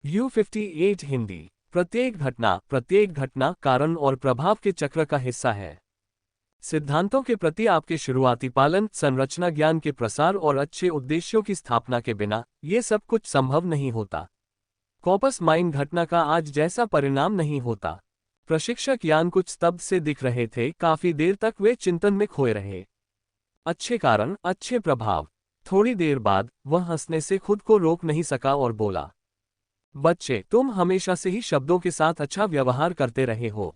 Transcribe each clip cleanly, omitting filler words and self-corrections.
U58 Hindi. प्रत्येक घटना कारण और प्रभाव के चक्र का हिस्सा है। सिद्धांतों के प्रति आपके शुरुआती पालन, संरचना ज्ञान के प्रसार और अच्छे उद्देश्यों की स्थापना के बिना ये सब कुछ संभव नहीं होता। कॉपस माइन घटना का आज जैसा परिणाम नहीं होता। प्रशिक्षक यान कुछ स्तब्ध से दिख रहे थे, काफी देर तक वे चिंतन में खोए रहे। अच्छे कारण, अच्छे प्रभाव। थोड़ी देर बाद वह हंसने से खुद को रोक नहीं सका और बोला, बच्चे, तुम हमेशा से ही शब्दों के साथ अच्छा व्यवहार करते रहे हो।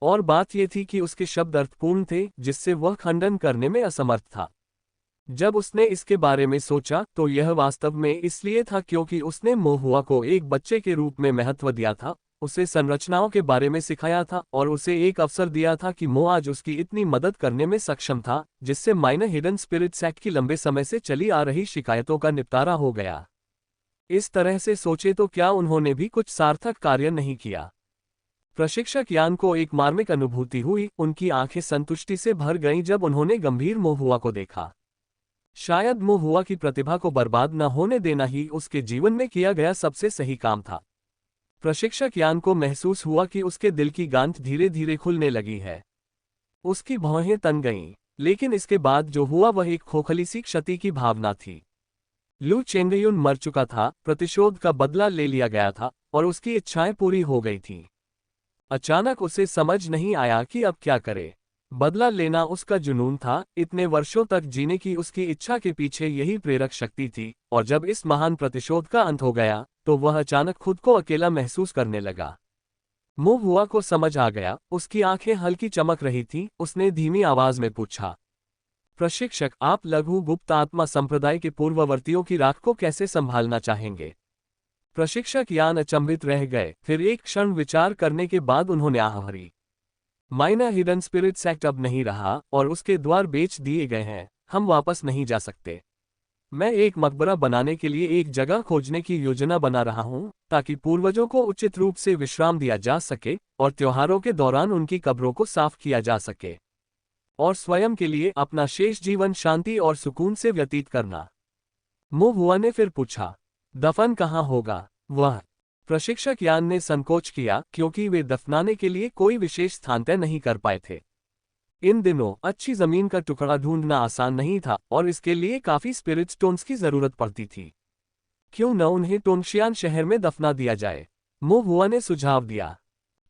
और बात यह थी कि उसके शब्द अर्थपूर्ण थे, जिससे वह खंडन करने में असमर्थ था। जब उसने इसके बारे में सोचा तो यह वास्तव में इसलिए था क्योंकि उसने मोहुआ को एक बच्चे के रूप में महत्व दिया था, उसे संरचनाओं के बारे में सिखाया था और उसे एक अवसर दिया था कि मो आज उसकी इतनी मदद करने में सक्षम था, जिससे माइनर हिडन स्पिरिट्स एक्ट की लंबे समय से चली आ रही शिकायतों का निपटारा हो गया। इस तरह से सोचे तो क्या उन्होंने भी कुछ सार्थक कार्य नहीं किया? प्रशिक्षक यान को एक मार्मिक अनुभूति हुई, उनकी आंखें संतुष्टि से भर गईं जब उन्होंने गंभीर मोहुआ को देखा। शायद मोहुआ की प्रतिभा को बर्बाद न होने देना ही उसके जीवन में किया गया सबसे सही काम था। प्रशिक्षक यान को महसूस हुआ कि उसके दिल की गांठ धीरे धीरे खुलने लगी है। उसकी भौहें तन गईं, लेकिन इसके बाद जो हुआ वह एक खोखली सी क्षति की भावना थी। लू चेंगयुन मर चुका था, प्रतिशोध का बदला ले लिया गया था और उसकी इच्छाएं पूरी हो गई थीं। अचानक उसे समझ नहीं आया कि अब क्या करे। बदला लेना उसका जुनून था, इतने वर्षों तक जीने की उसकी इच्छा के पीछे यही प्रेरक शक्ति थी, और जब इस महान प्रतिशोध का अंत हो गया तो वह अचानक खुद को अकेला महसूस करने लगा। मोहुआ को समझ आ गया, उसकी आंखें हल्की चमक रही थीं। उसने धीमी आवाज में पूछा, प्रशिक्षक, आप लघु गुप्त आत्मा संप्रदाय के पूर्ववर्तियों की राख को कैसे संभालना चाहेंगे? प्रशिक्षक यान अचंभित रह गए, फिर एक क्षण विचार करने के बाद उन्होंने आह भरी। माइनर हिडन स्पिरिट्स एक्ट अब नहीं रहा और उसके द्वार बेच दिए गए हैं। हम वापस नहीं जा सकते। मैं एक मकबरा बनाने के लिए एक जगह खोजने की योजना बना रहा हूं, ताकि पूर्वजों को उचित रूप से विश्राम दिया जा सके और त्योहारों के दौरान उनकी कब्रों को साफ किया जा सके, और स्वयं के लिए अपना शेष जीवन शांति और सुकून से व्यतीत करना। मोहुआ ने फिर पूछा, दफन कहाँ होगा? वह प्रशिक्षक यान ने संकोच किया, क्योंकि वे दफनाने के लिए कोई विशेष स्थान तय नहीं कर पाए थे। इन दिनों अच्छी जमीन का टुकड़ा ढूंढना आसान नहीं था और इसके लिए काफी स्पिरिट स्टोन्स की जरूरत पड़ती थी। क्यों न उन्हें टोंगशियान शहर में दफना दिया जाए? मोहुआ ने सुझाव दिया।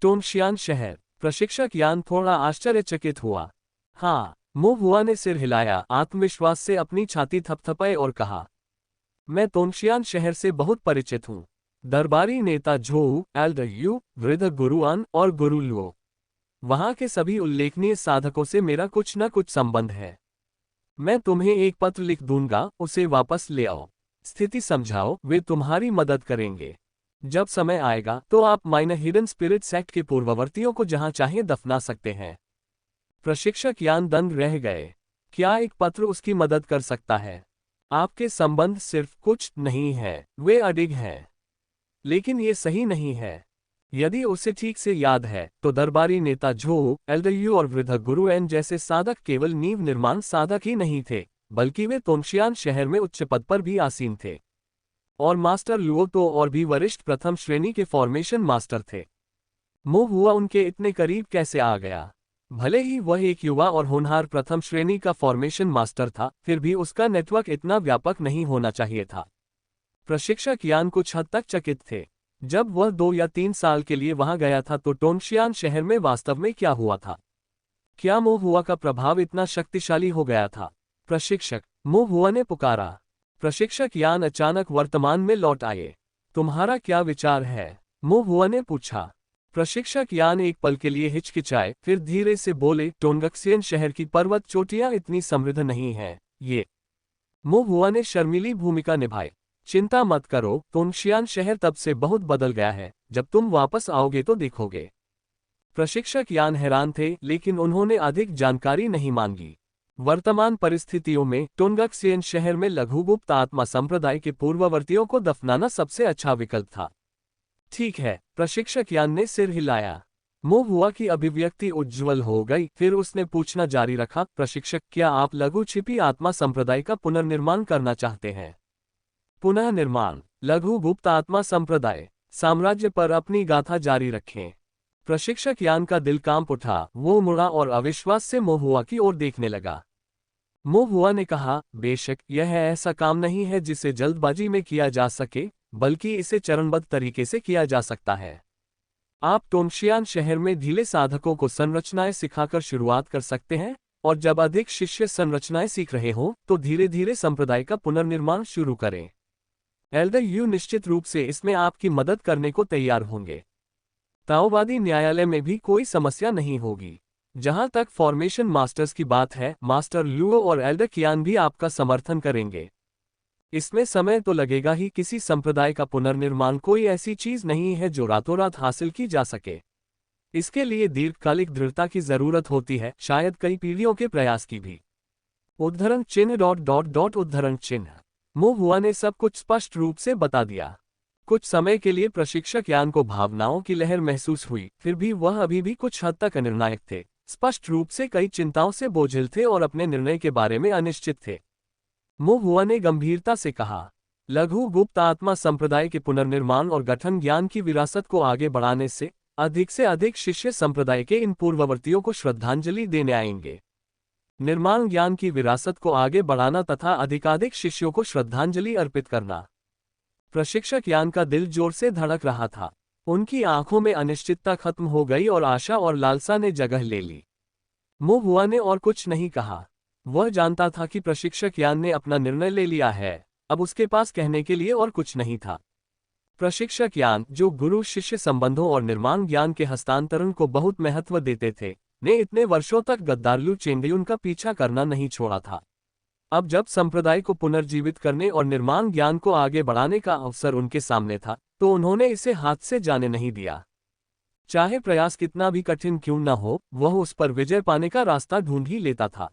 टोंगशियान शहर? प्रशिक्षक यान थोड़ा आश्चर्यचकित हुआ। हाँ, मोहुआ ने सिर हिलाया, आत्मविश्वास से अपनी छाती थपथपाए और कहा, मैं टोंगशियान शहर से बहुत परिचित हूँ। दरबारी नेता झोऊ, एल्डर यू, वृद्ध गुरुआन और गुरु लुओ, वहां के सभी उल्लेखनीय साधकों से मेरा कुछ न कुछ संबंध है। मैं तुम्हें एक पत्र लिख दूंगा, उसे वापस ले आओ, स्थिति समझाओ, वे तुम्हारी मदद करेंगे। जब समय आएगा तो आप माइनर हिडन स्पिरिट्स एक्ट के पूर्ववर्तियों को जहां चाहे दफना सकते हैं। प्रशिक्षक यान दंग रह गए। क्या एक पत्र उसकी मदद कर सकता है? आपके संबंध सिर्फ कुछ नहीं है, वे अडिग हैं। लेकिन ये सही नहीं है। यदि उसे ठीक से याद है तो दरबारी नेता झोऊ, एल्डर यू और वृद्ध गुरु एन जैसे साधक केवल नींव निर्माण साधक ही नहीं थे, बल्कि वे तोंगशियान शहर में उच्च पद पर भी आसीन थे। और मास्टर लुओ तो और भी वरिष्ठ प्रथम श्रेणी के फॉर्मेशन मास्टर थे। मोहुआ उनके इतने करीब कैसे आ गया? भले ही वह एक युवा और होनहार प्रथम श्रेणी का फॉर्मेशन मास्टर था, फिर भी उसका नेटवर्क इतना व्यापक नहीं होना चाहिए था। प्रशिक्षक यान कुछ हद तक चकित थे। जब वह 2 या 3 साल के लिए वहां गया था तो टोंगशियान शहर में वास्तव में क्या हुआ था? क्या मोहुआ का प्रभाव इतना शक्तिशाली हो गया था? प्रशिक्षक, मोहुआ ने पुकारा। प्रशिक्षक यान अचानक वर्तमान में लौट आए। तुम्हारा क्या विचार है? मोहुआ ने पूछा। प्रशिक्षक यान एक पल के लिए हिचकिचाए, फिर धीरे से बोले, टोंगक्सियन शहर की पर्वत चोटियां इतनी समृद्ध नहीं हैं। ये मोहुआ ने शर्मीली भूमिका निभाई। चिंता मत करो, टोंगशियान शहर तब से बहुत बदल गया है। जब तुम वापस आओगे तो देखोगे। प्रशिक्षक यान हैरान थे, लेकिन उन्होंने अधिक जानकारी नहीं मांगी। वर्तमान परिस्थितियों में टोंगक्सियन शहर में लघुगुप्त आत्मा संप्रदाय के पूर्ववर्तियों को दफनाना सबसे अच्छा विकल्प था। ठीक है, प्रशिक्षक यान ने सिर हिलाया। मोहुआ की अभिव्यक्ति उज्ज्वल हो गई, फिर उसने पूछना जारी रखा, प्रशिक्षक, क्या आप लघु छिपी आत्मा संप्रदाय का पुनर्निर्माण करना चाहते हैं? पुनः निर्माण? लघु गुप्त आत्मा संप्रदाय? साम्राज्य पर अपनी गाथा जारी रखें। प्रशिक्षक यान का दिल कांप उठा, वो मुड़ा और अविश्वास से मोहुआ की ओर देखने लगा। मोहुआ ने कहा, बेशक यह ऐसा काम नहीं है जिसे जल्दबाजी में किया जा सके, बल्कि इसे चरणबद्ध तरीके से किया जा सकता है। आप टोंगशियान शहर में ढीले साधकों को संरचनाएं सिखाकर शुरुआत कर सकते हैं, और जब अधिक शिष्य संरचनाएं सीख रहे हों तो धीरे धीरे संप्रदाय का पुनर्निर्माण शुरू करें। एल्डर यू निश्चित रूप से इसमें आपकी मदद करने को तैयार होंगे। ताओवादी न्यायालय में भी कोई समस्या नहीं होगी। जहां तक फॉर्मेशन मास्टर्स की बात है, मास्टर लुओ और एल्डर कियान भी आपका समर्थन करेंगे। इसमें समय तो लगेगा ही, किसी संप्रदाय का पुनर्निर्माण कोई ऐसी चीज नहीं है जो रातों रात हासिल की जा सके। इसके लिए दीर्घकालिक दृढ़ता की जरूरत होती है, शायद कई पीढ़ियों के प्रयास की भी। उद्धरण चिन्ह ... उद्धरण चिन्ह। मोहुआ ने सब कुछ स्पष्ट रूप से बता दिया। कुछ समय के लिए प्रशिक्षक यान को भावनाओं की लहर महसूस हुई, फिर भी वह अभी भी कुछ हद तक अनिर्णायक थे, स्पष्ट रूप से कई चिंताओं से बोझिल थे और अपने निर्णय के बारे में अनिश्चित थे। मोहुआ ने गंभीरता से कहा, लघु गुप्त आत्मा संप्रदाय के पुनर्निर्माण और गठन ज्ञान की विरासत को आगे बढ़ाने से अधिक शिष्य संप्रदाय के इन पूर्ववर्तियों को श्रद्धांजलि देने आएंगे। निर्माण ज्ञान की विरासत को आगे बढ़ाना तथा अधिकाधिक शिष्यों को श्रद्धांजलि अर्पित करना। प्रशिक्षक यान का दिल जोर से धड़क रहा था। उनकी आंखों में अनिश्चितता खत्म हो गई और आशा और लालसा ने जगह ले ली। मोहुआ ने और कुछ नहीं कहा। वह जानता था कि प्रशिक्षक यान ने अपना निर्णय ले लिया है, अब उसके पास कहने के लिए और कुछ नहीं था। प्रशिक्षक यान, जो गुरु शिष्य संबंधों और निर्माण ज्ञान के हस्तांतरण को बहुत महत्व देते थे, ने इतने वर्षों तक गद्दार चेंगयुन का पीछा करना नहीं छोड़ा था। अब जब संप्रदाय को पुनर्जीवित करने और निर्माण ज्ञान को आगे बढ़ाने का अवसर उनके सामने था, तो उन्होंने इसे हाथ से जाने नहीं दिया। चाहे प्रयास कितना भी कठिन क्यों न हो, वह उस पर विजय पाने का रास्ता ढूंढ ही लेता था।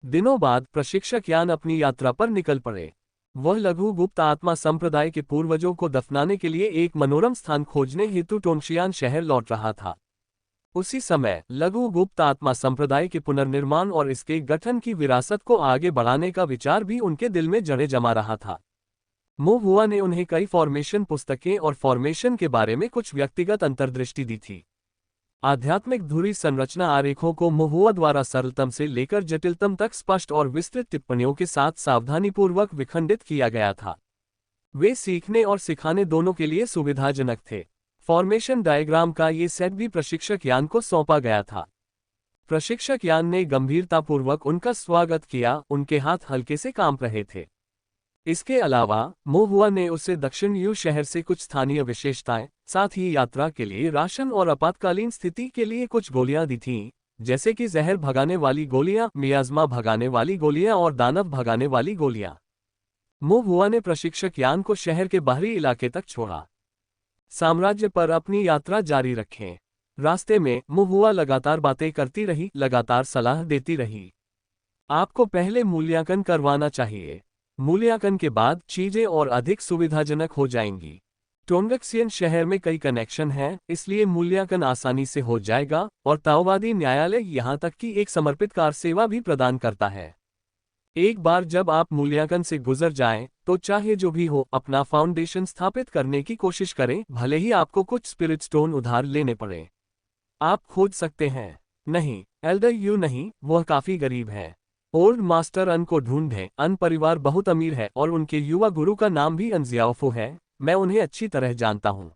दिनों बाद प्रशिक्षक यान अपनी यात्रा पर निकल पड़े। वह लघु गुप्त आत्मा संप्रदाय के पूर्वजों को दफनाने के लिए एक मनोरम स्थान खोजने हेतु टोंगशियान शहर लौट रहा था। उसी समय लघु गुप्त आत्मा संप्रदाय के पुनर्निर्माण और इसके गठन की विरासत को आगे बढ़ाने का विचार भी उनके दिल में जड़े जमा रहा था। मोहुआ ने उन्हें कई फॉर्मेशन पुस्तकें और फॉर्मेशन के बारे में कुछ व्यक्तिगत अंतर्दृष्टि दी थी। आध्यात्मिक धुरी संरचना आरेखों को मोहुआ द्वारा सरलतम से लेकर जटिलतम तक स्पष्ट और विस्तृत टिप्पणियों के साथ सावधानीपूर्वक विखंडित किया गया था। वे सीखने और सिखाने दोनों के लिए सुविधाजनक थे। फॉर्मेशन डायग्राम का ये सेट भी प्रशिक्षक यान को सौंपा गया था। प्रशिक्षक यान ने गंभीरतापूर्वक उनका स्वागत किया, उनके हाथ हल्के से कांप रहे थे। इसके अलावा मोहुआ ने उसे दक्षिण यू शहर से कुछ स्थानीय विशेषताएं, साथ ही यात्रा के लिए राशन और आपातकालीन स्थिति के लिए कुछ गोलियां दी थीं, जैसे कि जहर भगाने वाली गोलियां, मियाज़मा भगाने वाली गोलियां और दानव भगाने वाली गोलियां। मोहुआ ने प्रशिक्षक यान को शहर के बाहरी इलाके तक छोड़ा। साम्राज्य पर अपनी यात्रा जारी रखें। रास्ते में मोहुआ लगातार बातें करती रही, लगातार सलाह देती रही। आपको पहले मूल्यांकन करवाना चाहिए। मूल्यांकन के बाद चीजें और अधिक सुविधाजनक हो जाएंगी। टोंगशियान शहर में कई कनेक्शन हैं, इसलिए मूल्यांकन आसानी से हो जाएगा, और ताओवादी न्यायालय यहां तक कि एक समर्पित कार सेवा भी प्रदान करता है। एक बार जब आप मूल्यांकन से गुजर जाएं, तो चाहे जो भी हो, अपना फाउंडेशन स्थापित करने की कोशिश करें, भले ही आपको कुछ स्पिरिट स्टोन उधार लेने पड़े। आप खोज सकते हैं। नहीं, एल्डर यू नहीं, वह काफी गरीब है। ओल्ड मास्टर अन को ढूंढें। अन परिवार बहुत अमीर है और उनके युवा गुरु का नाम भी अनजियाओफो है। मैं उन्हें अच्छी तरह जानता हूं।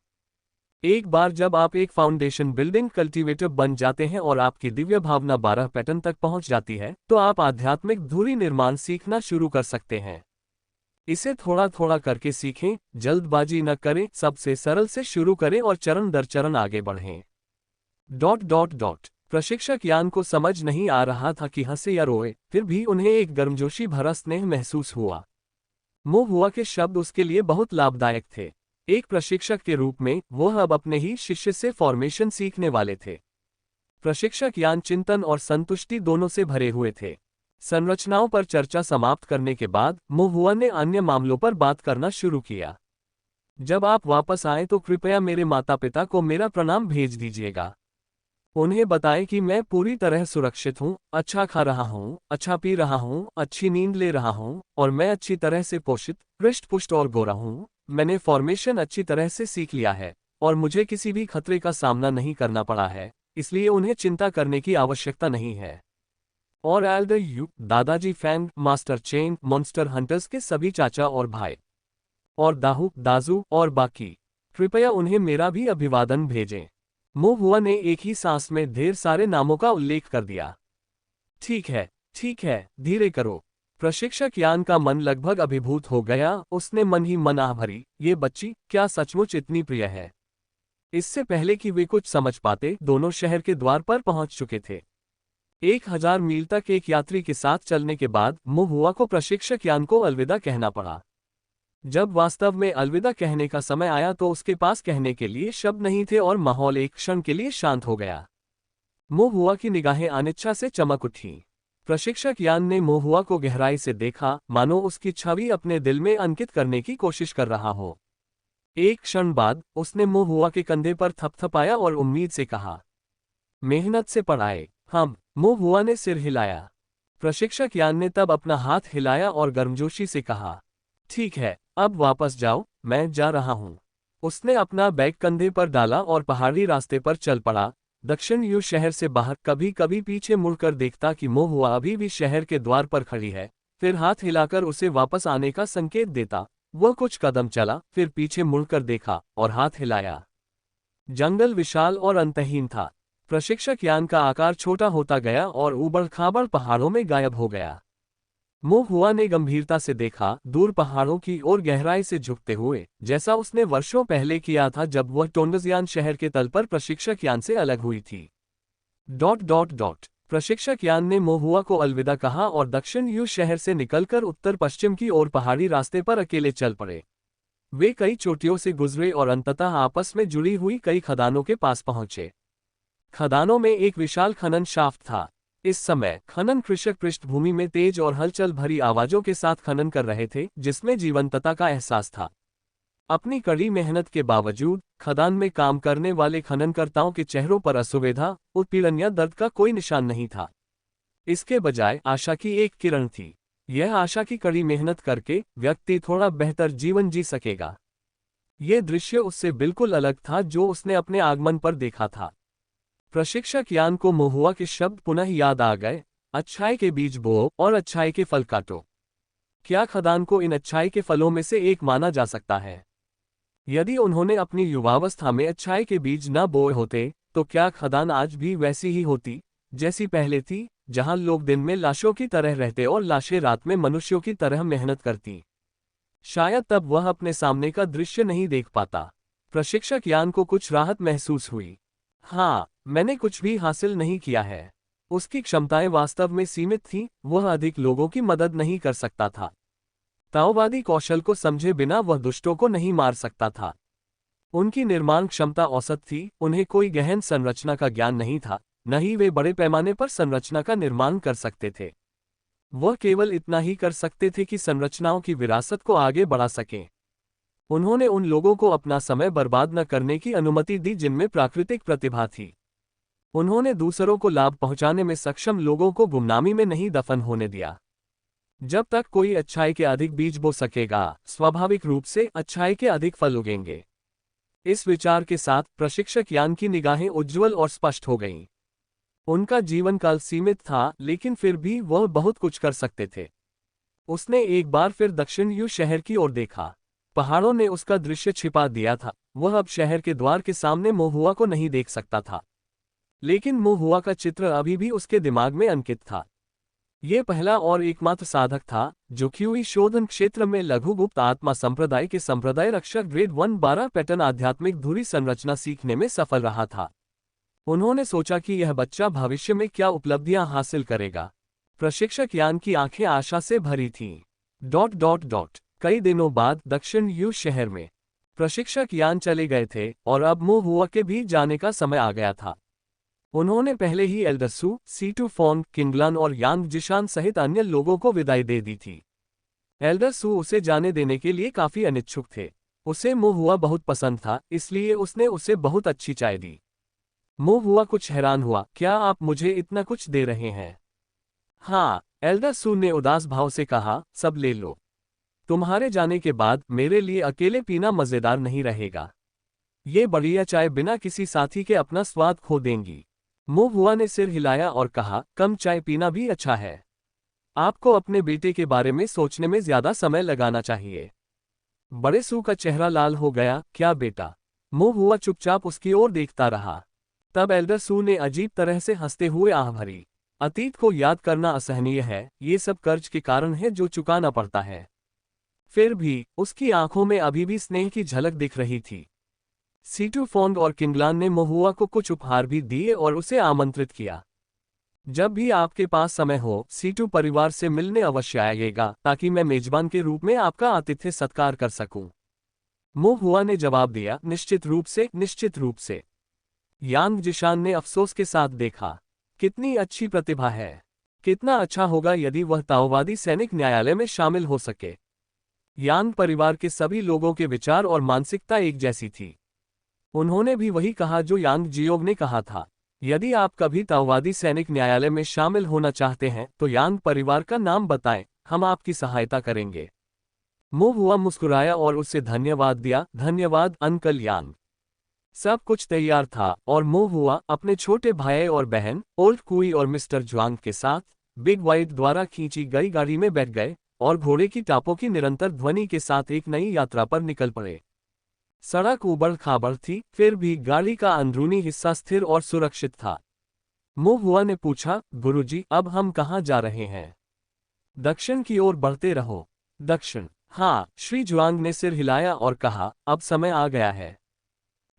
एक बार जब आप एक फाउंडेशन बिल्डिंग कल्टीवेटर बन जाते हैं और आपकी दिव्य भावना 12 पैटर्न तक पहुंच जाती है, तो आप आध्यात्मिक धुरी निर्माण सीखना शुरू कर सकते हैं। इसे थोड़ा थोड़ा करके सीखें, जल्दबाजी न करें, सबसे सरल से शुरू करें और चरण दर चरण आगे बढ़ें। ... प्रशिक्षक यान को समझ नहीं आ रहा था कि हंसे या रोए, फिर भी उन्हें एक गर्मजोशी भरा स्नेह महसूस हुआ। मोहुआ के शब्द उसके लिए बहुत लाभदायक थे। एक प्रशिक्षक के रूप में वह अब अपने ही शिष्य से फॉर्मेशन सीखने वाले थे। प्रशिक्षक यान चिंतन और संतुष्टि दोनों से भरे हुए थे। संरचनाओं पर चर्चा समाप्त करने के बाद मोहुआ ने अन्य मामलों पर बात करना शुरू किया। जब आप वापस आएं तो कृपया मेरे माता पिता को मेरा प्रणाम भेज दीजिएगा। उन्हें बताएं कि मैं पूरी तरह सुरक्षित हूं, अच्छा खा रहा हूं, अच्छा पी रहा हूं, अच्छी नींद ले रहा हूं, और मैं अच्छी तरह से पोषित, हृष्ट पुष्ट और गोरा हूं। मैंने फॉर्मेशन अच्छी तरह से सीख लिया है और मुझे किसी भी खतरे का सामना नहीं करना पड़ा है, इसलिए उन्हें चिंता करने की आवश्यकता नहीं है। और एल्डर यू, दादाजी Fang, master Chen, monster hunters के सभी चाचा और भाई, और दाहू, दाजू और बाकी, कृपया उन्हें मेरा भी अभिवादन भेजें। मो हुआ ने एक ही सांस में ढेर सारे नामों का उल्लेख कर दिया। ठीक है, धीरे करो। प्रशिक्षक यान का मन लगभग अभिभूत हो गया, उसने मन ही मन आह भरी, ये बच्ची क्या सचमुच इतनी प्रिय है। इससे पहले कि वे कुछ समझ पाते, दोनों शहर के द्वार पर पहुंच चुके थे। 1000 मील तक एक यात्री के साथ चलने के बाद मो हुआ को प्रशिक्षक यान को अलविदा कहना पड़ा। जब वास्तव में अलविदा कहने का समय आया तो उसके पास कहने के लिए शब्द नहीं थे और माहौल एक क्षण के लिए शांत हो गया। मो हुआ की निगाहें अनिच्छा से चमक उठी। प्रशिक्षक यान ने मो हुआ को गहराई से देखा, मानो उसकी छवि अपने दिल में अंकित करने की कोशिश कर रहा हो। एक क्षण बाद उसने मो हुआ के कंधे पर थपथपाया और उम्मीद से कहा, मेहनत से पढ़ाए। हम। मो हुआ ने सिर हिलाया। प्रशिक्षक यान ने तब अपना हाथ हिलाया और गर्मजोशी से कहा, ठीक है, अब वापस जाओ, मैं जा रहा हूं। उसने अपना बैग कंधे पर डाला और पहाड़ी रास्ते पर चल पड़ा। दक्षिण यू शहर से बाहर कभी कभी पीछे मुड़कर देखता कि मो हुआ अभी भी शहर के द्वार पर खड़ी है, फिर हाथ हिलाकर उसे वापस आने का संकेत देता। वह कुछ कदम चला, फिर पीछे मुड़कर देखा और हाथ हिलाया। जंगल विशाल और अंतहीन था। प्रशिक्षक यान का आकार छोटा होता गया और ऊबड़-खाबड़ पहाड़ों में गायब हो गया। मो हुआ ने गंभीरता से देखा, दूर पहाड़ों की ओर गहराई से झुकते हुए, जैसा उसने वर्षों पहले किया था जब वह टोंडज़यान शहर के तल पर प्रशिक्षक यान से अलग हुई थी। ... प्रशिक्षक यान ने मो हुआ को अलविदा कहा और दक्षिण यू शहर से निकलकर उत्तर पश्चिम की ओर पहाड़ी रास्ते पर अकेले चल पड़े। वे कई चोटियों से गुजरे और अंततः आपस में जुड़ी हुई कई खदानों के पास पहुंचे। खदानों में एक विशाल खनन शाफ्ट था। इस समय खनन कृषक पृष्ठभूमि में तेज और हलचल भरी आवाजों के साथ खनन कर रहे थे, जिसमें जीवंतता का एहसास था। अपनी कड़ी मेहनत के बावजूद खदान में काम करने वाले खननकर्ताओं के चेहरों पर असुविधा, उत्पीड़न या दर्द का कोई निशान नहीं था। इसके बजाय आशा की एक किरण थी। यह आशा की कड़ी मेहनत करके व्यक्ति थोड़ा बेहतर जीवन जी सकेगा। यह दृश्य उससे बिल्कुल अलग था जो उसने अपने आगमन पर देखा था। प्रशिक्षक यान को मो हुआ के शब्द पुनः याद आ गए, अच्छाई के बीज बोओ और अच्छाई के फल काटो। क्या खदान को इन अच्छाई के फलों में से एक माना जा सकता है? यदि उन्होंने अपनी युवावस्था में अच्छाई के बीज न बोए होते, तो क्या खदान आज भी वैसी ही होती जैसी पहले थी, जहां लोग दिन में लाशों की तरह रहते और लाशें रात में मनुष्यों की तरह मेहनत करती? शायद तब वह अपने सामने का दृश्य नहीं देख पाता। प्रशिक्षक यान को कुछ राहत महसूस हुई। हाँ, मैंने कुछ भी हासिल नहीं किया है। उसकी क्षमताएं वास्तव में सीमित थीं, वह अधिक लोगों की मदद नहीं कर सकता था। ताओवादी कौशल को समझे बिना वह दुष्टों को नहीं मार सकता था। उनकी निर्माण क्षमता औसत थी, उन्हें कोई गहन संरचना का ज्ञान नहीं था, न ही वे बड़े पैमाने पर संरचना का निर्माण कर सकते थे। वह केवल इतना ही कर सकते थे कि संरचनाओं की विरासत को आगे बढ़ा सकें। उन्होंने उन लोगों को अपना समय बर्बाद न करने की अनुमति दी जिनमें प्राकृतिक प्रतिभा थी। उन्होंने दूसरों को लाभ पहुंचाने में सक्षम लोगों को गुमनामी में नहीं दफन होने दिया। जब तक कोई अच्छाई के अधिक बीज बो सकेगा, स्वाभाविक रूप से अच्छाई के अधिक फल उगेंगे। इस विचार के साथ प्रशिक्षक यान की निगाहें उज्ज्वल और स्पष्ट हो गईं। उनका जीवन काल सीमित था, लेकिन फिर भी वह बहुत कुछ कर सकते थे। उसने एक बार फिर दक्षिण यू शहर की ओर देखा। पहाड़ों ने उसका दृश्य छिपा दिया था, वह अब शहर के द्वार के सामने मो हुआ को नहीं देख सकता था। लेकिन मो हुआ का चित्र अभी भी उसके दिमाग में अंकित था। ये पहला और एकमात्र साधक था जो क्यूई शोधन क्षेत्र में लघुगुप्त आत्मा संप्रदाय के संप्रदाय रक्षक ग्रेड 1 12 पैटर्न आध्यात्मिक धुरी संरचना सीखने में सफल रहा था। उन्होंने सोचा कि यह बच्चा भविष्य में क्या उपलब्धियां हासिल करेगा। प्रशिक्षक यान की आंखें आशा से भरी थीं। कई दिनों बाद दक्षिण यू शहर में प्रशिक्षक यान चले गए थे और अब मो हुआ के भी जाने का समय आ गया था। उन्होंने पहले ही एल्डर सू, सीटू फोंग, किंगलन और यांग जिशान सहित अन्य लोगों को विदाई दे दी थी। एल्डर सू उसे जाने देने के लिए काफी अनिच्छुक थे। उसे मो हुआ बहुत पसंद था, इसलिए उसने उसे बहुत अच्छी चाय दी। मो हुआ कुछ हैरान हुआ, क्या आप मुझे इतना कुछ दे रहे हैं? हाँ, एल्डर सू ने उदास भाव से कहा, सब ले लो। तुम्हारे जाने के बाद मेरे लिए अकेले पीना मजेदार नहीं रहेगा। ये बढ़िया चाय बिना किसी साथी के अपना स्वाद खो देंगी। मोहुआ ने सिर हिलाया और कहा, कम चाय पीना भी अच्छा है। आपको अपने बेटे के बारे में सोचने में ज्यादा समय लगाना चाहिए। बड़े सू का चेहरा लाल हो गया। क्या बेटा? मोहुआ चुपचाप उसकी ओर देखता रहा। तब एल्डर सू ने अजीब तरह से हंसते हुए आह भरी। अतीत को याद करना असहनीय है, ये सब कर्ज के कारण है जो चुकाना पड़ता है। फिर भी उसकी आंखों में अभी भी स्नेह की झलक दिख रही थी। सीटू फोंग और किंगलान ने मोहुआ को कुछ उपहार भी दिए और उसे आमंत्रित किया। जब भी आपके पास समय हो, सीटू परिवार से मिलने अवश्य आइएगा, ताकि मैं मेजबान के रूप में आपका आतिथ्य सत्कार कर सकूं। मोहुआ ने जवाब दिया, निश्चित रूप से, निश्चित रूप से। यांग जिशान ने अफसोस के साथ देखा। कितनी अच्छी प्रतिभा है। कितना अच्छा होगा यदि वह ताओवादी सैनिक न्यायालय में शामिल हो सके। यांग परिवार के सभी लोगों के विचार और मानसिकता एक जैसी थी। उन्होंने भी वही कहा जो यांग जियोग ने कहा था। यदि आप कभी ताओवादी सैनिक न्यायालय में शामिल होना चाहते हैं तो यांग परिवार का नाम बताएं, हम आपकी सहायता करेंगे। मोहुआ मुस्कुराया और उससे धन्यवाद दिया। धन्यवाद अंकल यांग। सब कुछ तैयार था और मोहुआ अपने छोटे भाई और बहन ओल्ड कुई और मिस्टर जुआंग के साथ बिग वाइट द्वारा खींची गई गाड़ी में बैठ गए और घोड़े की टापों की निरंतर ध्वनि के साथ एक नई यात्रा पर निकल पड़े। सड़क उबड़ खाबड़ थी, फिर भी गाड़ी का अंदरूनी हिस्सा स्थिर और सुरक्षित था। मोहुआ ने पूछा, गुरुजी, अब हम कहाँ जा रहे हैं? दक्षिण की ओर बढ़ते रहो। दक्षिण? हाँ, श्री जुआंग ने सिर हिलाया और कहा, अब समय आ गया है।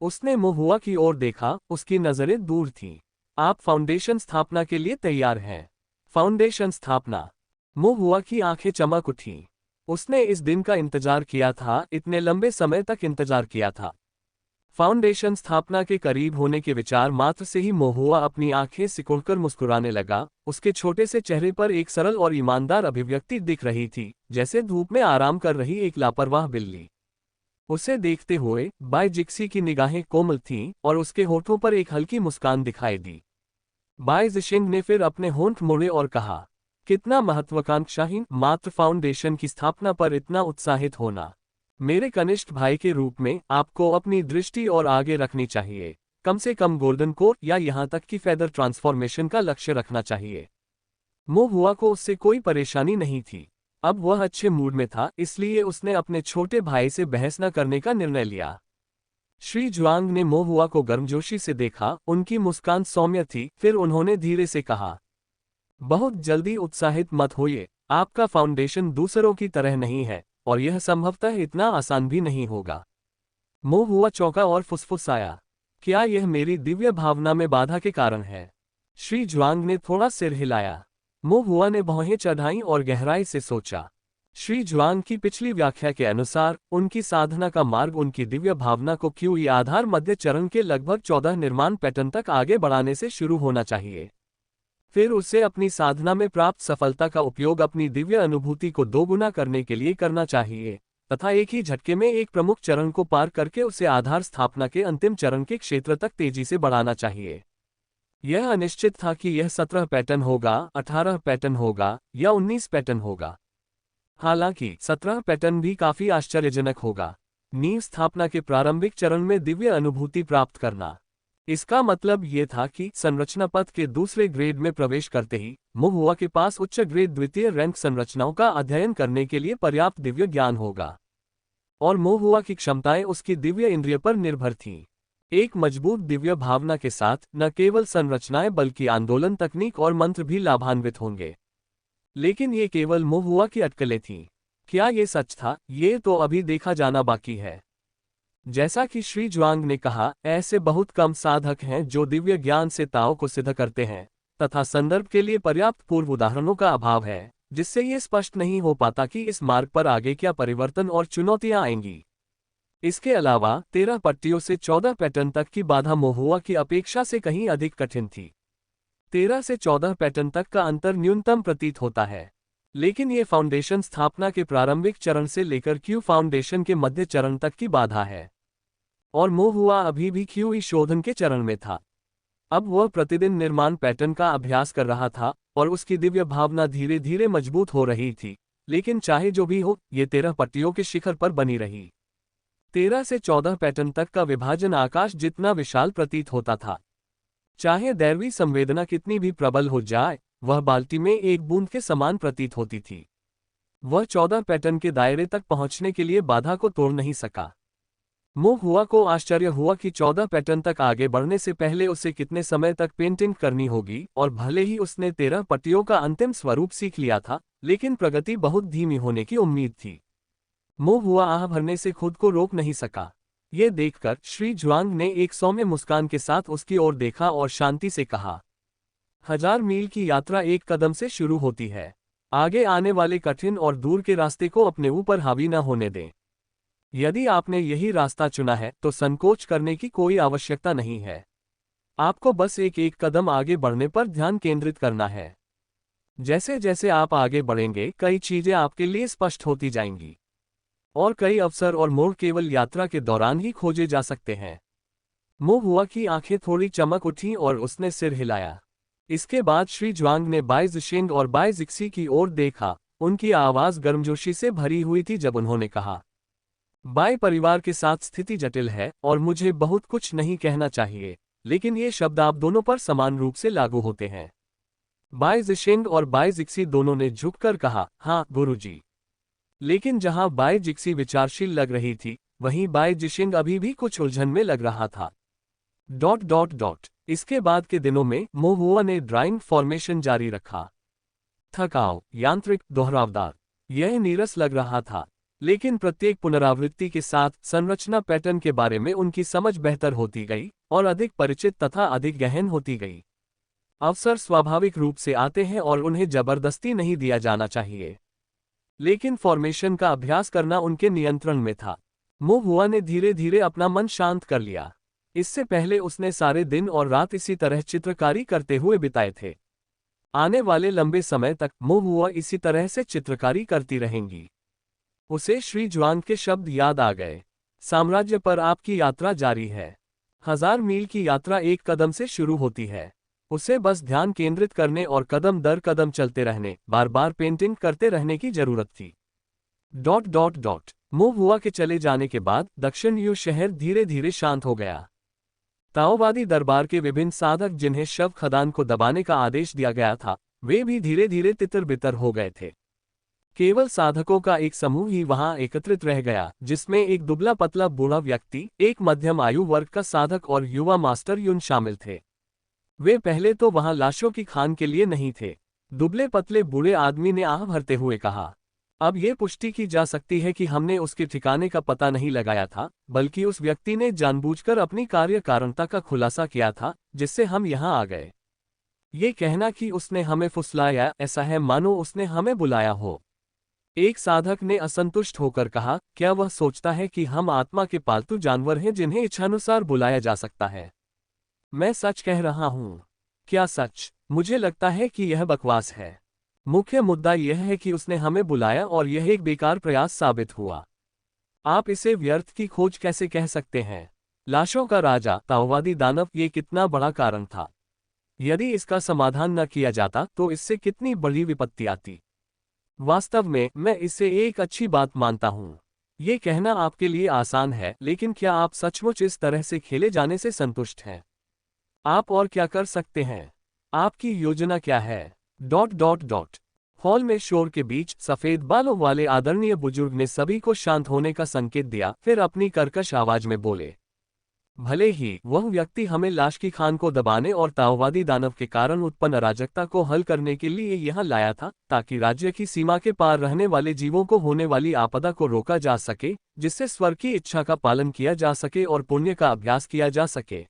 उसने मोहुआ की ओर देखा, उसकी नजरें दूर थीं। आप फाउंडेशन स्थापना के लिए तैयार हैं? फाउंडेशन स्थापना? मोहुआ की आंखें चमक उठीं। उसने इस दिन का इंतजार किया था, इतने लंबे समय तक इंतजार किया था। फाउंडेशन स्थापना के करीब होने के विचार मात्र से ही मोहुआ अपनी आंखें सिकुड़कर मुस्कुराने लगा। उसके छोटे से चेहरे पर एक सरल और ईमानदार अभिव्यक्ति दिख रही थी, जैसे धूप में आराम कर रही एक लापरवाह बिल्ली। उसे देखते हुए बाई जिक्सी की निगाहें कोमल थीं और उसके होठों पर एक हल्की मुस्कान दिखाई दी। बाई जिशिंग ने फिर अपने होंठ मोड़े और कहा, कितना महत्वाकांक्षाहीन मात्र फाउंडेशन की स्थापना पर इतना उत्साहित होना। मेरे कनिष्ठ भाई के रूप में आपको अपनी दृष्टि और आगे रखनी चाहिए। कम से कम गोल्डन कोर या यहां तक कि फेदर ट्रांसफॉर्मेशन का लक्ष्य रखना चाहिए। मोहुआ को उससे कोई परेशानी नहीं थी। अब वह अच्छे मूड में था, इसलिए उसने अपने छोटे भाई से बहस न करने का निर्णय लिया। श्री जुआंग ने मोहुआ को गर्मजोशी से देखा, उनकी मुस्कान सौम्य थी। फिर उन्होंने धीरे से कहा, बहुत जल्दी उत्साहित मत होइए। आपका फाउंडेशन दूसरों की तरह नहीं है और यह संभवतः इतना आसान भी नहीं होगा। मोहुआ चौंका और फुसफुसाया, क्या यह मेरी दिव्य भावना में बाधा के कारण है? श्री जुआंग ने थोड़ा सिर हिलाया। मोहुआ ने भौहें चढ़ाईं और गहराई से सोचा। श्री जुआंग की पिछली व्याख्या के अनुसार उनकी साधना का मार्ग उनकी दिव्य भावना को क्यूई आधार मध्य चरण के लगभग 14 निर्माण पैटर्न तक आगे बढ़ाने से शुरू होना चाहिए। फिर उसे अपनी साधना में प्राप्त सफलता का उपयोग अपनी दिव्य अनुभूति को दोगुना करने के लिए करना चाहिए तथा एक ही झटके में एक प्रमुख चरण को पार करके उसे आधार स्थापना के अंतिम चरण के क्षेत्र तक तेजी से बढ़ाना चाहिए। यह अनिश्चित था कि यह 17 पैटर्न होगा, 18 पैटर्न होगा या 19 पैटर्न होगा। हालांकि 17 पैटर्न भी काफी आश्चर्यजनक होगा। नींव स्थापना के प्रारंभिक चरण में दिव्य अनुभूति प्राप्त करना। इसका मतलब ये था कि संरचना पथ के दूसरे ग्रेड में प्रवेश करते ही मोहुआ के पास उच्च ग्रेड द्वितीय रैंक संरचनाओं का अध्ययन करने के लिए पर्याप्त दिव्य ज्ञान होगा और मोहुआ की क्षमताएं उसकी दिव्य इंद्रिय पर निर्भर थीं। एक मजबूत दिव्य भावना के साथ न केवल संरचनाएं बल्कि आंदोलन तकनीक और मंत्र भी लाभान्वित होंगे। लेकिन ये केवल मोहुआ की अटकलें थीं। क्या ये सच था? ये तो अभी देखा जाना बाकी है। जैसा कि श्री जुआंग ने कहा, ऐसे बहुत कम साधक हैं जो दिव्य ज्ञान से ताओ को सिद्ध करते हैं तथा संदर्भ के लिए पर्याप्त पूर्व उदाहरणों का अभाव है, जिससे ये स्पष्ट नहीं हो पाता कि इस मार्ग पर आगे क्या परिवर्तन और चुनौतियां आएंगी। इसके अलावा 13 पट्टियों से 14 पैटर्न तक की बाधा मोहुआ की अपेक्षा से कहीं अधिक कठिन थी। 13 से 14 पैटर्न तक का अंतर न्यूनतम प्रतीत होता है, लेकिन ये फाउंडेशन स्थापना के प्रारंभिक चरण से लेकर क्यू फाउंडेशन के मध्य चरण तक की बाधा है और मोहुआ अभी भी क्यूई शोधन के चरण में था। अब वह प्रतिदिन निर्माण पैटर्न का अभ्यास कर रहा था और उसकी दिव्य भावना धीरे धीरे मजबूत हो रही थी। लेकिन चाहे जो भी हो, ये 13 पट्टियों के शिखर पर बनी रही। 13 से 14 पैटर्न तक का विभाजन आकाश जितना विशाल प्रतीत होता था। चाहे दैवी संवेदना कितनी भी प्रबल हो जाए, वह बाल्टी में एक बूंद के समान प्रतीत होती थी। वह 14 पैटर्न के दायरे तक पहुंचने के लिए बाधा को तोड़ नहीं सका। हुआ को आश्चर्य हुआ कि 14 पैटर्न तक आगे बढ़ने से पहले उसे कितने समय तक पेंटिंग करनी होगी, और भले ही उसने 13 पट्टियों का अंतिम स्वरूप सीख लिया था, लेकिन प्रगति बहुत धीमी होने की उम्मीद थी। हुआ आह भरने से खुद को रोक नहीं सका। ये देखकर श्री जुआंग ने एक सौम्य मुस्कान के साथ उसकी ओर देखा और शांति से कहा, 1000 मील की यात्रा एक कदम से शुरू होती है। आगे आने वाले कठिन और दूर के रास्ते को अपने ऊपर हावी न होने दें। यदि आपने यही रास्ता चुना है तो संकोच करने की कोई आवश्यकता नहीं है। आपको बस एक एक कदम आगे बढ़ने पर ध्यान केंद्रित करना है। जैसे जैसे आप आगे बढ़ेंगे, कई चीजें आपके लिए स्पष्ट होती जाएंगी, और कई अवसर और मोड़ केवल यात्रा के दौरान ही खोजे जा सकते हैं। हुआ की आंखें थोड़ी चमक उठीं और उसने सिर हिलाया। इसके बाद श्री जुआंग ने बाई ज़िशिंग और बाई ज़िक्सी की ओर देखा। उनकी आवाज गर्मजोशी से भरी हुई थी जब उन्होंने कहा, बाई परिवार के साथ स्थिति जटिल है और मुझे बहुत कुछ नहीं कहना चाहिए, लेकिन ये शब्द आप दोनों पर समान रूप से लागू होते हैं। बाई ज़िशिंग और बाई ज़िक्सी दोनों ने झुककर कहा, हाँ गुरुजी। लेकिन जहां बाई ज़िक्सी विचारशील लग रही थी, वहीं बाई ज़िशिंग अभी भी कुछ उलझन में लग रहा था। ... इसके बाद के दिनों में हुआ ने ड्राइंग फॉर्मेशन जारी रखा। थकाऊ, यांत्रिक, दोहरावदार। यह नीरस लग रहा था, लेकिन प्रत्येक पुनरावृत्ति के साथ संरचना पैटर्न के बारे में उनकी समझ बेहतर होती गई और अधिक परिचित तथा अधिक गहन होती गई। अवसर स्वाभाविक रूप से आते हैं और उन्हें जबरदस्ती नहीं दिया जाना चाहिए, लेकिन फॉर्मेशन का अभ्यास करना उनके नियंत्रण में था। हुआ ने धीरे धीरे अपना मन शांत कर लिया। इससे पहले उसने सारे दिन और रात इसी तरह चित्रकारी करते हुए बिताए थे। आने वाले लंबे समय तक हुआ इसी तरह से चित्रकारी करती रहेंगी। उसे श्री जुआंग के शब्द याद आ गए, साम्राज्य पर आपकी यात्रा जारी है। 1000 मील की यात्रा एक कदम से शुरू होती है। उसे बस ध्यान केंद्रित करने और कदम दर कदम चलते रहने, बार बार पेंटिंग करते रहने की जरूरत थी। ... हुआ के चले जाने के बाद दक्षिण यू शहर धीरे धीरे शांत हो गया। ताओवादी दरबार के विभिन्न साधक जिन्हें शव खदान को दबाने का आदेश दिया गया था, वे भी धीरे धीरे तितर बितर हो गए थे। केवल साधकों का एक समूह ही वहां एकत्रित रह गया, जिसमें एक दुबला पतला बूढ़ा व्यक्ति, एक मध्यम आयु वर्ग का साधक और युवा मास्टर युन शामिल थे। वे पहले तो वहां लाशों की खान के लिए नहीं थे। दुबले पतले बूढ़े आदमी ने आह भरते हुए कहा, अब ये पुष्टि की जा सकती है कि हमने उसके ठिकाने का पता नहीं लगाया था, बल्कि उस व्यक्ति ने जानबूझकर अपनी कार्य कारणता का खुलासा किया था, जिससे हम यहाँ आ गए। ये कहना कि उसने हमें फुसलाया, ऐसा है मानो उसने हमें बुलाया हो। एक साधक ने असंतुष्ट होकर कहा, क्या वह सोचता है कि हम आत्मा के पालतू जानवर हैं जिन्हें इच्छानुसार बुलाया जा सकता है? मैं सच कह रहा हूँ। क्या सच? मुझे लगता है कि यह बकवास है। मुख्य मुद्दा यह है कि उसने हमें बुलाया और यह एक बेकार प्रयास साबित हुआ। आप इसे व्यर्थ की खोज कैसे कह सकते हैं? लाशों का राजा, ताओवादी दानव, ये कितना बड़ा कारण था। यदि इसका समाधान न किया जाता तो इससे कितनी बड़ी विपत्ति आती। वास्तव में मैं इसे एक अच्छी बात मानता हूँ। ये कहना आपके लिए आसान है, लेकिन क्या आप सचमुच इस तरह से खेले जाने से संतुष्ट हैं? आप और क्या कर सकते हैं? आपकी योजना क्या है? ... हॉल में शोर के बीच सफेद बालों वाले आदरणीय बुजुर्ग ने सभी को शांत होने का संकेत दिया, फिर अपनी कर्कश आवाज में बोले, भले ही वह व्यक्ति हमें लाश की खान को दबाने और ताओवादी दानव के कारण उत्पन्न अराजकता को हल करने के लिए यहाँ लाया था, ताकि राज्य की सीमा के पार रहने वाले जीवों को होने वाली आपदा को रोका जा सके, जिससे स्वर्ग की इच्छा का पालन किया जा सके और पुण्य का अभ्यास किया जा सके।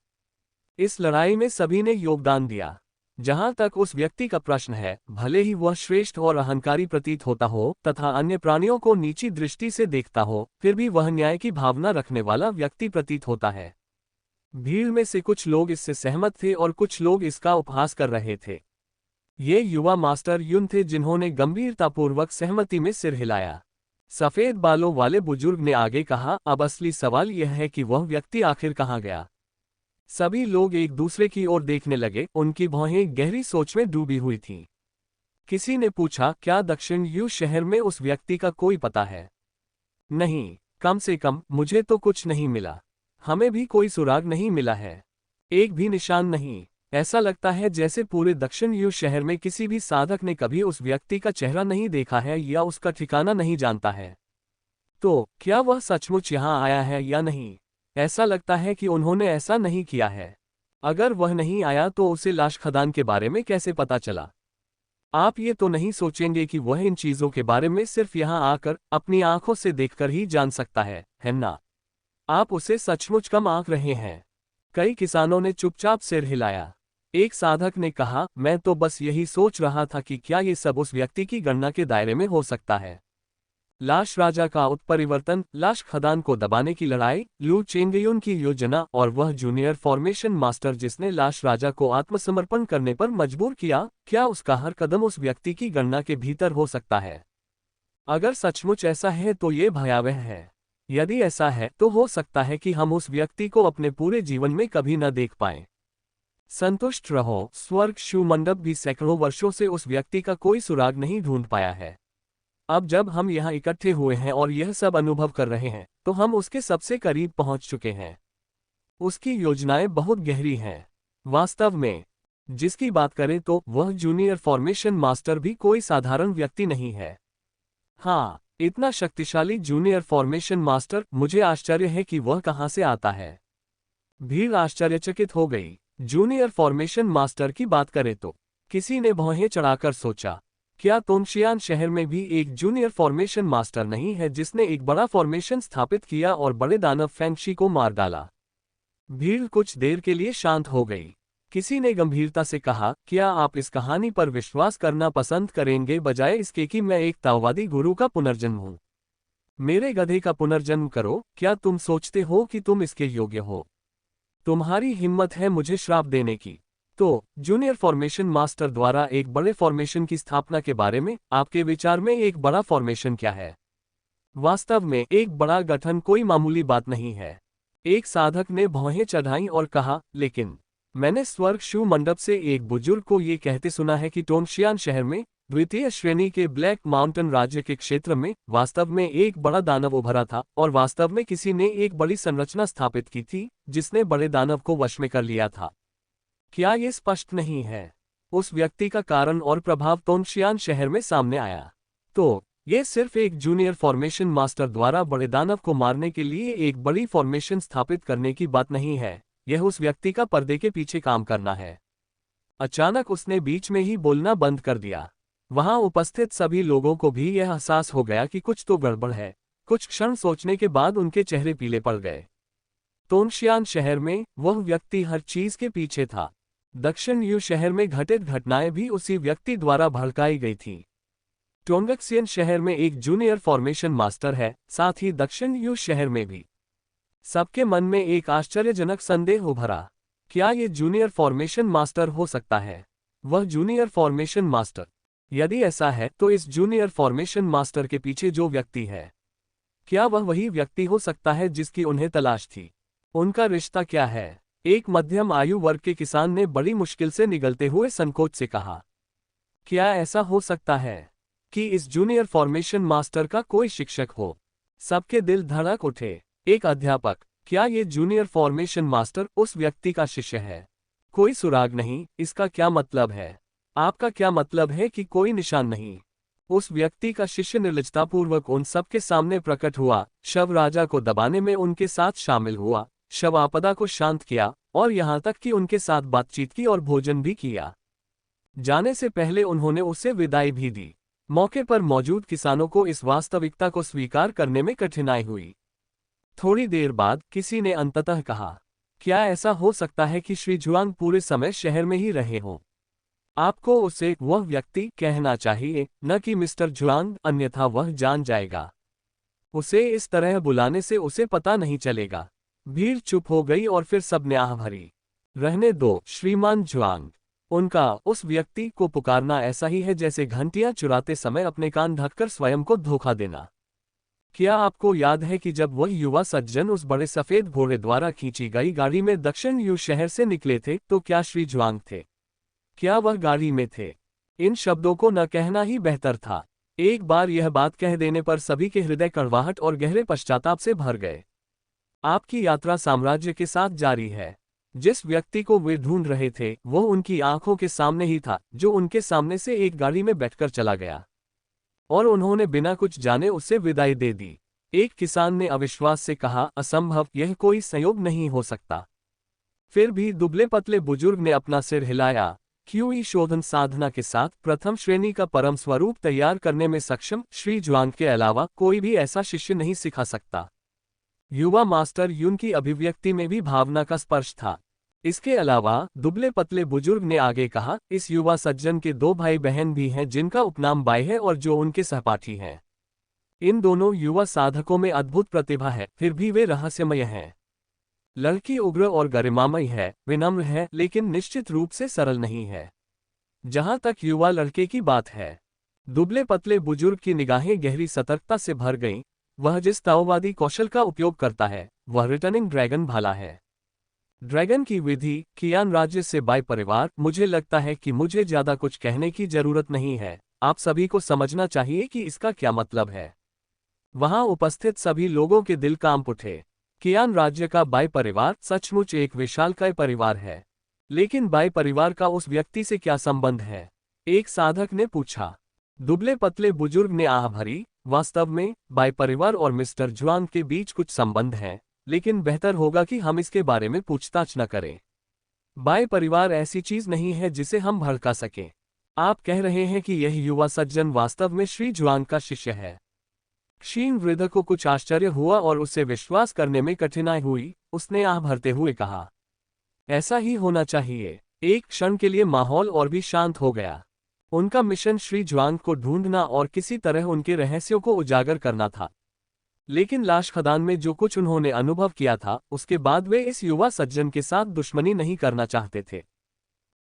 इस लड़ाई में सभी ने योगदान दिया। जहां तक उस व्यक्ति का प्रश्न है, भले ही वह श्रेष्ठ और अहंकारी प्रतीत होता हो तथा अन्य प्राणियों को नीची दृष्टि से देखता हो, फिर भी वह न्याय की भावना रखने वाला व्यक्ति प्रतीत होता है। भीड़ में से कुछ लोग इससे सहमत थे और कुछ लोग इसका उपहास कर रहे थे। ये युवा मास्टर युन थे जिन्होंने गंभीरतापूर्वक सहमति में सिर हिलाया। सफेद बालों वाले बुजुर्ग ने आगे कहा, अब असली सवाल यह है कि वह व्यक्ति आखिर कहाँ गया। सभी लोग एक दूसरे की ओर देखने लगे, उनकी भौहें गहरी सोच में डूबी हुई थीं। किसी ने पूछा, क्या दक्षिण यू शहर में उस व्यक्ति का कोई पता है? नहीं, कम से कम मुझे तो कुछ नहीं मिला। हमें भी कोई सुराग नहीं मिला है, एक भी निशान नहीं। ऐसा लगता है जैसे पूरे दक्षिण यू शहर में किसी भी साधक ने कभी उस व्यक्ति का चेहरा नहीं देखा है या उसका ठिकाना नहीं जानता है। तो क्या वह सचमुच यहाँ आया है या नहीं? ऐसा लगता है कि उन्होंने ऐसा नहीं किया है। अगर वह नहीं आया तो उसे लाश खदान के बारे में कैसे पता चला? आप ये तो नहीं सोचेंगे कि वह इन चीजों के बारे में सिर्फ यहाँ आकर अपनी आंखों से देखकर ही जान सकता है ना? आप उसे सचमुच कम आंक रहे हैं। कई किसानों ने चुपचाप सिर हिलाया। एक साधक ने कहा, मैं तो बस यही सोच रहा था कि क्या ये सब उस व्यक्ति की गणना के दायरे में हो सकता है। लाश राजा का उत्परिवर्तन, लाश खदान को दबाने की लड़ाई, लू चेंगयुन की योजना और वह जूनियर फॉर्मेशन मास्टर जिसने लाश राजा को आत्मसमर्पण करने पर मजबूर किया, क्या उसका हर कदम उस व्यक्ति की गणना के भीतर हो सकता है? अगर सचमुच ऐसा है तो ये भयावह है। यदि ऐसा है तो हो सकता है कि हम उस व्यक्ति को अपने पूरे जीवन में कभी न देख पाएं। संतुष्ट रहो, स्वर्ग शिव मंडप भी सैकड़ों वर्षों से उस व्यक्ति का कोई सुराग नहीं ढूंढ पाया है। अब जब हम यहाँ इकट्ठे हुए हैं और यह सब अनुभव कर रहे हैं, तो हम उसके सबसे करीब पहुंच चुके हैं। उसकी योजनाएं बहुत गहरी हैं। वास्तव में जिसकी बात करें तो वह जूनियर फॉर्मेशन मास्टर भी कोई साधारण व्यक्ति नहीं है। हाँ, इतना शक्तिशाली जूनियर फॉर्मेशन मास्टर, मुझे आश्चर्य है कि वह कहाँ से आता है। भीड़ आश्चर्यचकित हो गई। जूनियर फॉर्मेशन मास्टर की बात करें तो किसी ने भौहें चढ़ाकर सोचा, क्या तोंगशियान शहर में भी एक जूनियर फॉर्मेशन मास्टर नहीं है जिसने एक बड़ा फॉर्मेशन स्थापित किया और बड़े दानव फैंगशी को मार डाला? भीड़ कुछ देर के लिए शांत हो गई। किसी ने गंभीरता से कहा, क्या आप इस कहानी पर विश्वास करना पसंद करेंगे बजाय इसके कि मैं एक ताओवादी गुरु का पुनर्जन्म हूं? मेरे गधे का पुनर्जन्म करो, क्या तुम सोचते हो कि तुम इसके योग्य हो? तुम्हारी हिम्मत है मुझे श्राप देने की? तो जूनियर फॉर्मेशन मास्टर द्वारा एक बड़े फॉर्मेशन की स्थापना के बारे में आपके विचार में एक बड़ा फॉर्मेशन क्या है? वास्तव में एक बड़ा गठन कोई मामूली बात नहीं है। एक साधक ने भौहें चढ़ाई और कहा, लेकिन मैंने स्वर्ग शिव मंडप से एक बुजुर्ग को ये कहते सुना है कि टोंगशियान शहर में द्वितीय श्रेणी के ब्लैक माउंटेन राज्य के क्षेत्र में वास्तव में एक बड़ा दानव उभरा था और वास्तव में किसी ने एक बड़ी संरचना स्थापित की थी जिसने बड़े दानव को वश में कर लिया था। क्या ये स्पष्ट नहीं है? उस व्यक्ति का कारण और प्रभाव तोंगशियान शहर में सामने आया। तो ये सिर्फ एक जूनियर फॉर्मेशन मास्टर द्वारा बड़े दानव को मारने के लिए एक बड़ी फॉर्मेशन स्थापित करने की बात नहीं है, यह उस व्यक्ति का पर्दे के पीछे काम करना है। अचानक उसने बीच में ही बोलना बंद कर दिया। वहां उपस्थित सभी लोगों को भी यह एहसास हो गया कि कुछ तो गड़बड़ है। कुछ क्षण सोचने के बाद उनके चेहरे पीले पड़ गए। तोंगशियान शहर में वह व्यक्ति हर चीज के पीछे था। दक्षिण यू शहर में घटित घटनाएं भी उसी व्यक्ति द्वारा भड़काई गई थीं। टोंगशियान शहर में एक जूनियर फॉर्मेशन मास्टर है, साथ ही दक्षिण यू शहर में भी। सबके मन में एक आश्चर्यजनक संदेह उभरा, क्या ये जूनियर फॉर्मेशन मास्टर हो सकता है? वह जूनियर फॉर्मेशन मास्टर? यदि ऐसा है तो इस जूनियर फॉर्मेशन मास्टर के पीछे जो व्यक्ति है, क्या वह वही व्यक्ति हो सकता है जिसकी उन्हें तलाश थी? उनका रिश्ता क्या है? एक मध्यम आयु वर्ग के किसान ने बड़ी मुश्किल से निगलते हुए संकोच से कहा, क्या ऐसा हो सकता है कि इस जूनियर फॉर्मेशन मास्टर का कोई शिक्षक हो? सबके दिल धड़क उठे। एक अध्यापक, क्या ये जूनियर फॉर्मेशन मास्टर उस व्यक्ति का शिष्य है? कोई सुराग नहीं, इसका क्या मतलब है? आपका क्या मतलब है कि कोई निशान नहीं? उस व्यक्ति का शिष्य निर्लजतापूर्वक उन सबके सामने प्रकट हुआ, शव राजा को दबाने में उनके साथ शामिल हुआ, शव आपदा को शांत किया और यहां तक कि उनके साथ बातचीत की और भोजन भी किया। जाने से पहले उन्होंने उसे विदाई भी दी। मौके पर मौजूद किसानों को इस वास्तविकता को स्वीकार करने में कठिनाई हुई। थोड़ी देर बाद किसी ने अंततः कहा, क्या ऐसा हो सकता है कि श्री जुआंग पूरे समय शहर में ही रहे हों? आपको उसे वह व्यक्ति कहना चाहिए, न कि मिस्टर जुआंग, अन्यथा वह जान जाएगा। उसे इस तरह बुलाने से उसे पता नहीं चलेगा। भीड़ चुप हो गई और फिर सबने आह भरी। रहने दो श्रीमान जुआंग। उनका उस व्यक्ति को पुकारना ऐसा ही है जैसे घंटियां चुराते समय अपने कान ढककर स्वयं को धोखा देना। क्या आपको याद है कि जब वह युवा सज्जन उस बड़े सफेद घोड़े द्वारा खींची गई गाड़ी में दक्षिण यू शहर से निकले थे तो क्या श्री जुआंग थे? क्या वह गाड़ी में थे? इन शब्दों को न कहना ही बेहतर था। एक बार यह बात कह देने पर सभी के हृदय कड़वाहट और गहरे पश्चाताप से भर गए। आपकी यात्रा साम्राज्य के साथ जारी है। जिस व्यक्ति को वे ढूंढ रहे थे वो उनकी आंखों के सामने ही था, जो उनके सामने से एक गाड़ी में बैठकर चला गया और उन्होंने बिना कुछ जाने उसे विदाई दे दी। एक किसान ने अविश्वास से कहा, असंभव, यह कोई संयोग नहीं हो सकता। फिर भी दुबले पतले बुजुर्ग ने अपना सिर हिलाया। क्यूई शोधन साधना के साथ प्रथम श्रेणी का परम स्वरूप तैयार करने में सक्षम श्री जुआंग के अलावा कोई भी ऐसा शिष्य नहीं सिखा सकता। युवा मास्टर युन की अभिव्यक्ति में भी भावना का स्पर्श था। इसके अलावा दुबले पतले बुजुर्ग ने आगे कहा, इस युवा सज्जन के 2 भाई बहन भी हैं जिनका उपनाम बाई है और जो उनके सहपाठी हैं। इन दोनों युवा साधकों में अद्भुत प्रतिभा है, फिर भी वे रहस्यमय हैं। लड़की उग्र और गरिमामयी है, विनम्र है, लेकिन निश्चित रूप से सरल नहीं है। जहां तक युवा लड़के की बात है, दुबले पतले बुजुर्ग की निगाहें गहरी सतर्कता से भर गईं। वह जिस ताओवादी कौशल का उपयोग करता है वह रिटर्निंग ड्रैगन भाला है। ड्रैगन की विधि, कियान राज्य से बाई परिवार। मुझे लगता है कि मुझे ज्यादा कुछ कहने की जरूरत नहीं है, आप सभी को समझना चाहिए कि इसका क्या मतलब है। वहां उपस्थित सभी लोगों के दिल कांप उठे। कियान राज्य का बाई परिवार सचमुच एक विशालकाय परिवार है, लेकिन बाई परिवार का उस व्यक्ति से क्या संबंध है? एक साधक ने पूछा। दुबले पतले बुजुर्ग ने आह भरी, वास्तव में बाई परिवार और मिस्टर जुआंग के बीच कुछ संबंध है, लेकिन बेहतर होगा कि हम इसके बारे में पूछताछ न करें। बाई परिवार ऐसी चीज नहीं है जिसे हम भड़का सकें। आप कह रहे हैं कि यह युवा सज्जन वास्तव में श्री जुआंग का शिष्य है? क्षीण वृद्ध को कुछ आश्चर्य हुआ और उसे विश्वास करने में कठिनाई हुई। उसने आह भरते हुए कहा, ऐसा ही होना चाहिए। एक क्षण के लिए माहौल और भी शांत हो गया। उनका मिशन श्री जुआंग को ढूंढना और किसी तरह उनके रहस्यों को उजागर करना था, लेकिन लाश खदान में जो कुछ उन्होंने अनुभव किया था उसके बाद वे इस युवा सज्जन के साथ दुश्मनी नहीं करना चाहते थे।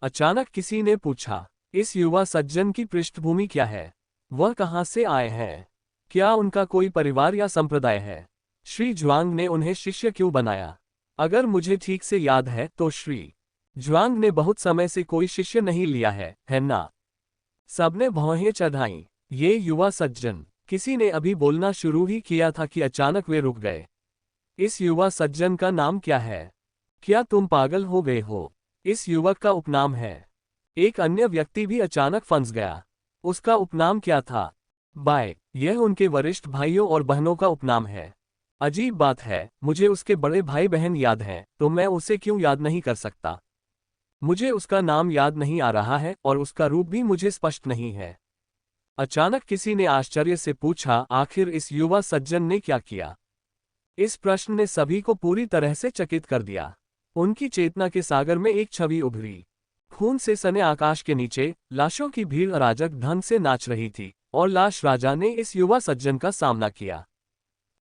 अचानक किसी ने पूछा, इस युवा सज्जन की पृष्ठभूमि क्या है? वह कहां से आए हैं? क्या उनका कोई परिवार या संप्रदाय है? श्री जुआंग ने उन्हें शिष्य क्यों बनाया? अगर मुझे ठीक से याद है तो श्री जुआंग ने बहुत समय से कोई शिष्य नहीं लिया है ना? सबने भौहें चढ़ाईं। ये युवा सज्जन, किसी ने अभी बोलना शुरू ही किया था कि अचानक वे रुक गए। इस युवा सज्जन का नाम क्या है? क्या तुम पागल हो गए हो? इस युवक का उपनाम है। एक अन्य व्यक्ति भी अचानक फंस गया। उसका उपनाम क्या था? बाय। यह उनके वरिष्ठ भाइयों और बहनों का उपनाम है। अजीब बात है, मुझे उसके बड़े भाई बहन याद हैं, तो मैं उसे क्यों याद नहीं कर सकता? मुझे उसका नाम याद नहीं आ रहा है और उसका रूप भी मुझे स्पष्ट नहीं है। अचानक किसी ने आश्चर्य से पूछा, आखिर इस युवा सज्जन ने क्या किया? इस प्रश्न ने सभी को पूरी तरह से चकित कर दिया। उनकी चेतना के सागर में एक छवि उभरी। खून से सने आकाश के नीचे लाशों की भीड़ अराजक ढंग से नाच रही थी और लाश राजा ने इस युवा सज्जन का सामना किया।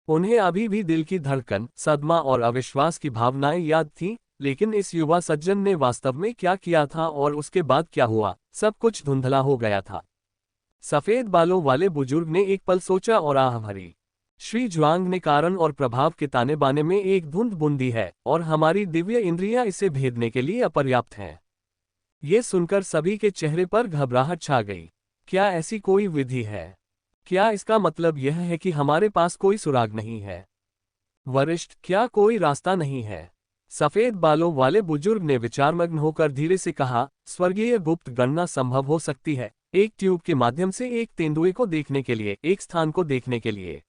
उन्हें अभी भी दिल की धड़कन, सदमा और अविश्वास की भावनाएं याद थीं, लेकिन इस युवा सज्जन ने वास्तव में क्या किया था और उसके बाद क्या हुआ, सब कुछ धुंधला हो गया था। सफेद बालों वाले बुजुर्ग ने एक पल सोचा और आह भरी। श्री जुआंग ने कारण और प्रभाव के ताने बाने में एक धुंध बुंदी है और हमारी दिव्य इंद्रियां इसे भेदने के लिए अपर्याप्त हैं। ये सुनकर सभी के चेहरे पर घबराहट छा गई। क्या ऐसी कोई विधि है? क्या इसका मतलब यह है कि हमारे पास कोई सुराग नहीं है? वरिष्ठ, क्या कोई रास्ता नहीं है? सफेद बालों वाले बुजुर्ग ने विचारमग्न होकर धीरे से कहा, स्वर्गीय गुप्त गणना संभव हो सकती है, एक ट्यूब के माध्यम से एक तेंदुए को देखने के लिए, एक स्थान को देखने के लिए।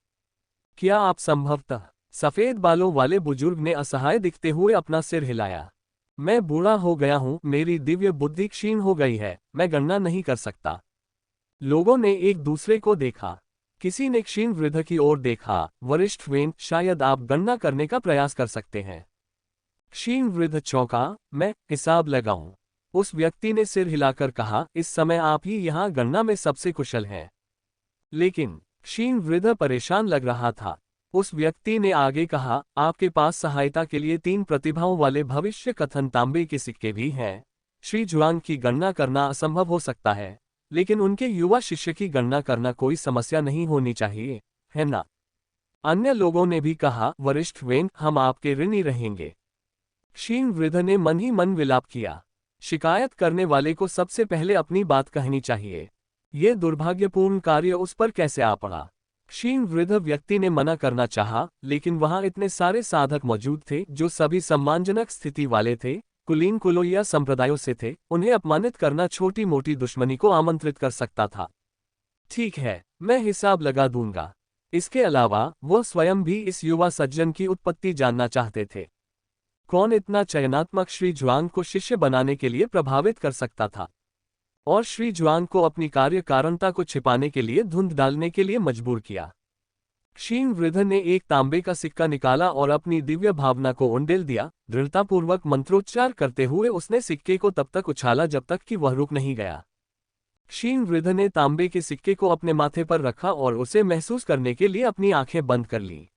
क्या आप संभवतः? सफेद बालों वाले बुजुर्ग ने असहाय दिखते हुए अपना सिर हिलाया। मैं बूढ़ा हो गया हूं, मेरी दिव्य बुद्धि क्षीण हो गई है, मैं गणना नहीं कर सकता। लोगों ने एक दूसरे को देखा। किसी ने क्षीण वृद्ध की ओर देखा। वरिष्ठ वेन, शायद आप गणना करने का प्रयास कर सकते हैं। क्षीण वृद्ध चौंका। मैं हिसाब लगाऊं? उस व्यक्ति ने सिर हिलाकर कहा, इस समय आप ही यहां गणना में सबसे कुशल हैं। लेकिन क्षीण वृद्ध परेशान लग रहा था। उस व्यक्ति ने आगे कहा, आपके पास सहायता के लिए 3 प्रतिभाओं वाले भविष्य कथन तांबे के सिक्के भी हैं। श्री जुआंग की गणना करना असंभव हो सकता है, लेकिन उनके युवा शिष्य की गणना करना कोई समस्या नहीं होनी चाहिए, है ना? अन्य लोगों ने भी कहा, वरिष्ठ वेन, हम आपके ऋणी रहेंगे। क्षीण वृद्ध ने मन ही मन विलाप किया। शिकायत करने वाले को सबसे पहले अपनी बात कहनी चाहिए। ये दुर्भाग्यपूर्ण कार्य उस पर कैसे आ पड़ा। क्षीण वृद्ध व्यक्ति ने मना करना चाहा, लेकिन वहां इतने सारे साधक मौजूद थे जो सभी सम्मानजनक स्थिति वाले थे, कुलीन कुलों या संप्रदायों से थे। उन्हें अपमानित करना छोटी मोटी दुश्मनी को आमंत्रित कर सकता था। ठीक है, मैं हिसाब लगा दूंगा। इसके अलावा वह स्वयं भी इस युवा सज्जन की उत्पत्ति जानना चाहते थे। कौन इतना चयनात्मक श्री जुआंग को शिष्य बनाने के लिए प्रभावित कर सकता था और श्री जुआंग को अपनी कार्यकारणता को छिपाने के लिए धुंध डालने के लिए मजबूर किया। क्षीण वृद्ध ने एक तांबे का सिक्का निकाला और अपनी दिव्य भावना को उंडेल दिया। दृढ़तापूर्वक मंत्रोच्चार करते हुए उसने सिक्के को तब तक उछाला जब तक कि वह रुक नहीं गया। क्षीण वृद्ध ने तांबे के सिक्के को अपने माथे पर रखा और उसे महसूस करने के लिए अपनी आंखें बंद कर ली।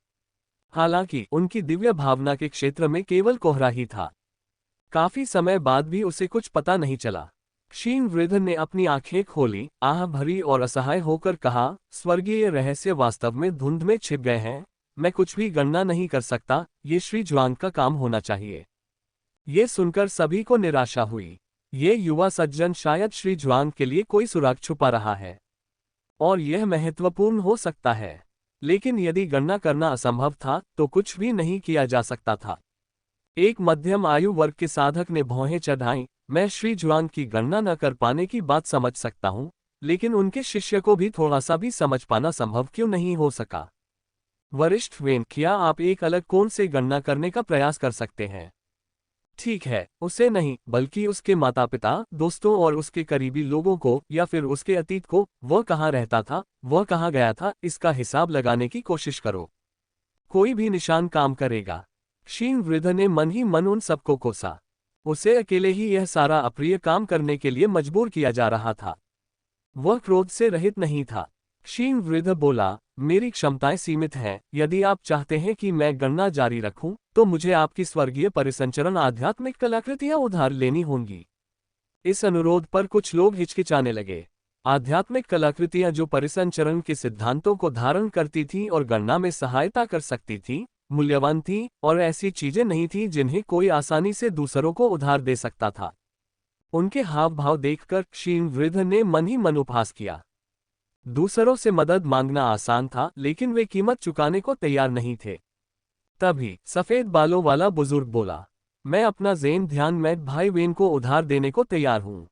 हालांकि उनकी दिव्य भावना के क्षेत्र में केवल कोहरा ही था। काफी समय बाद भी उसे कुछ पता नहीं चला। क्षीण वृद्ध ने अपनी आंखें खोली, आह भरी और असहाय होकर कहा, स्वर्गीय रहस्य वास्तव में धुंध में छिप गए हैं। मैं कुछ भी गणना नहीं कर सकता, ये श्री जुआंग का काम होना चाहिए। ये सुनकर सभी को निराशा हुई। ये युवा सज्जन शायद श्री जुआंग के लिए कोई सुराग छुपा रहा है और यह महत्वपूर्ण हो सकता है। लेकिन यदि गणना करना असंभव था तो कुछ भी नहीं किया जा सकता था। एक मध्यम आयु वर्ग के साधक ने भौहें चढ़ाईं, मैं श्री जुआंग की गणना न कर पाने की बात समझ सकता हूं, लेकिन उनके शिष्य को भी थोड़ा सा भी समझ पाना संभव क्यों नहीं हो सका। वरिष्ठ वेन, क्या आप एक अलग कोण से गणना करने का प्रयास कर सकते हैं? ठीक है, उसे नहीं बल्कि उसके माता पिता, दोस्तों और उसके करीबी लोगों को, या फिर उसके अतीत को, वह कहाँ रहता था, वह कहाँ गया था, इसका हिसाब लगाने की कोशिश करो। कोई भी निशान काम करेगा। क्षीण वृद्ध ने मन ही मन उन सबको कोसा। उसे अकेले ही यह सारा अप्रिय काम करने के लिए मजबूर किया जा रहा था। वह क्रोध से रहित नहीं था। क्षीण वृद्ध बोला, मेरी क्षमताएं सीमित हैं। यदि आप चाहते हैं कि मैं गणना जारी रखूं, तो मुझे आपकी स्वर्गीय परिसंचरण आध्यात्मिक कलाकृतियां उधार लेनी होंगी। इस अनुरोध पर कुछ लोग हिचकिचाने लगे। आध्यात्मिक कलाकृतियां जो परिसंचरण के सिद्धांतों को धारण करती थीं और गणना में सहायता कर सकती थीं, मूल्यवान थीं और ऐसी चीजें नहीं थीं जिन्हें कोई आसानी से दूसरों को उधार दे सकता था। उनके हाव भाव देखकर क्षीण वृद्ध ने मन ही मन उपहास किया। दूसरों से मदद मांगना आसान था, लेकिन वे कीमत चुकाने को तैयार नहीं थे। तभी सफेद बालों वाला बुजुर्ग बोला, मैं अपना ज़ेन ध्यान मैट भाई वेन को उधार देने को तैयार हूं।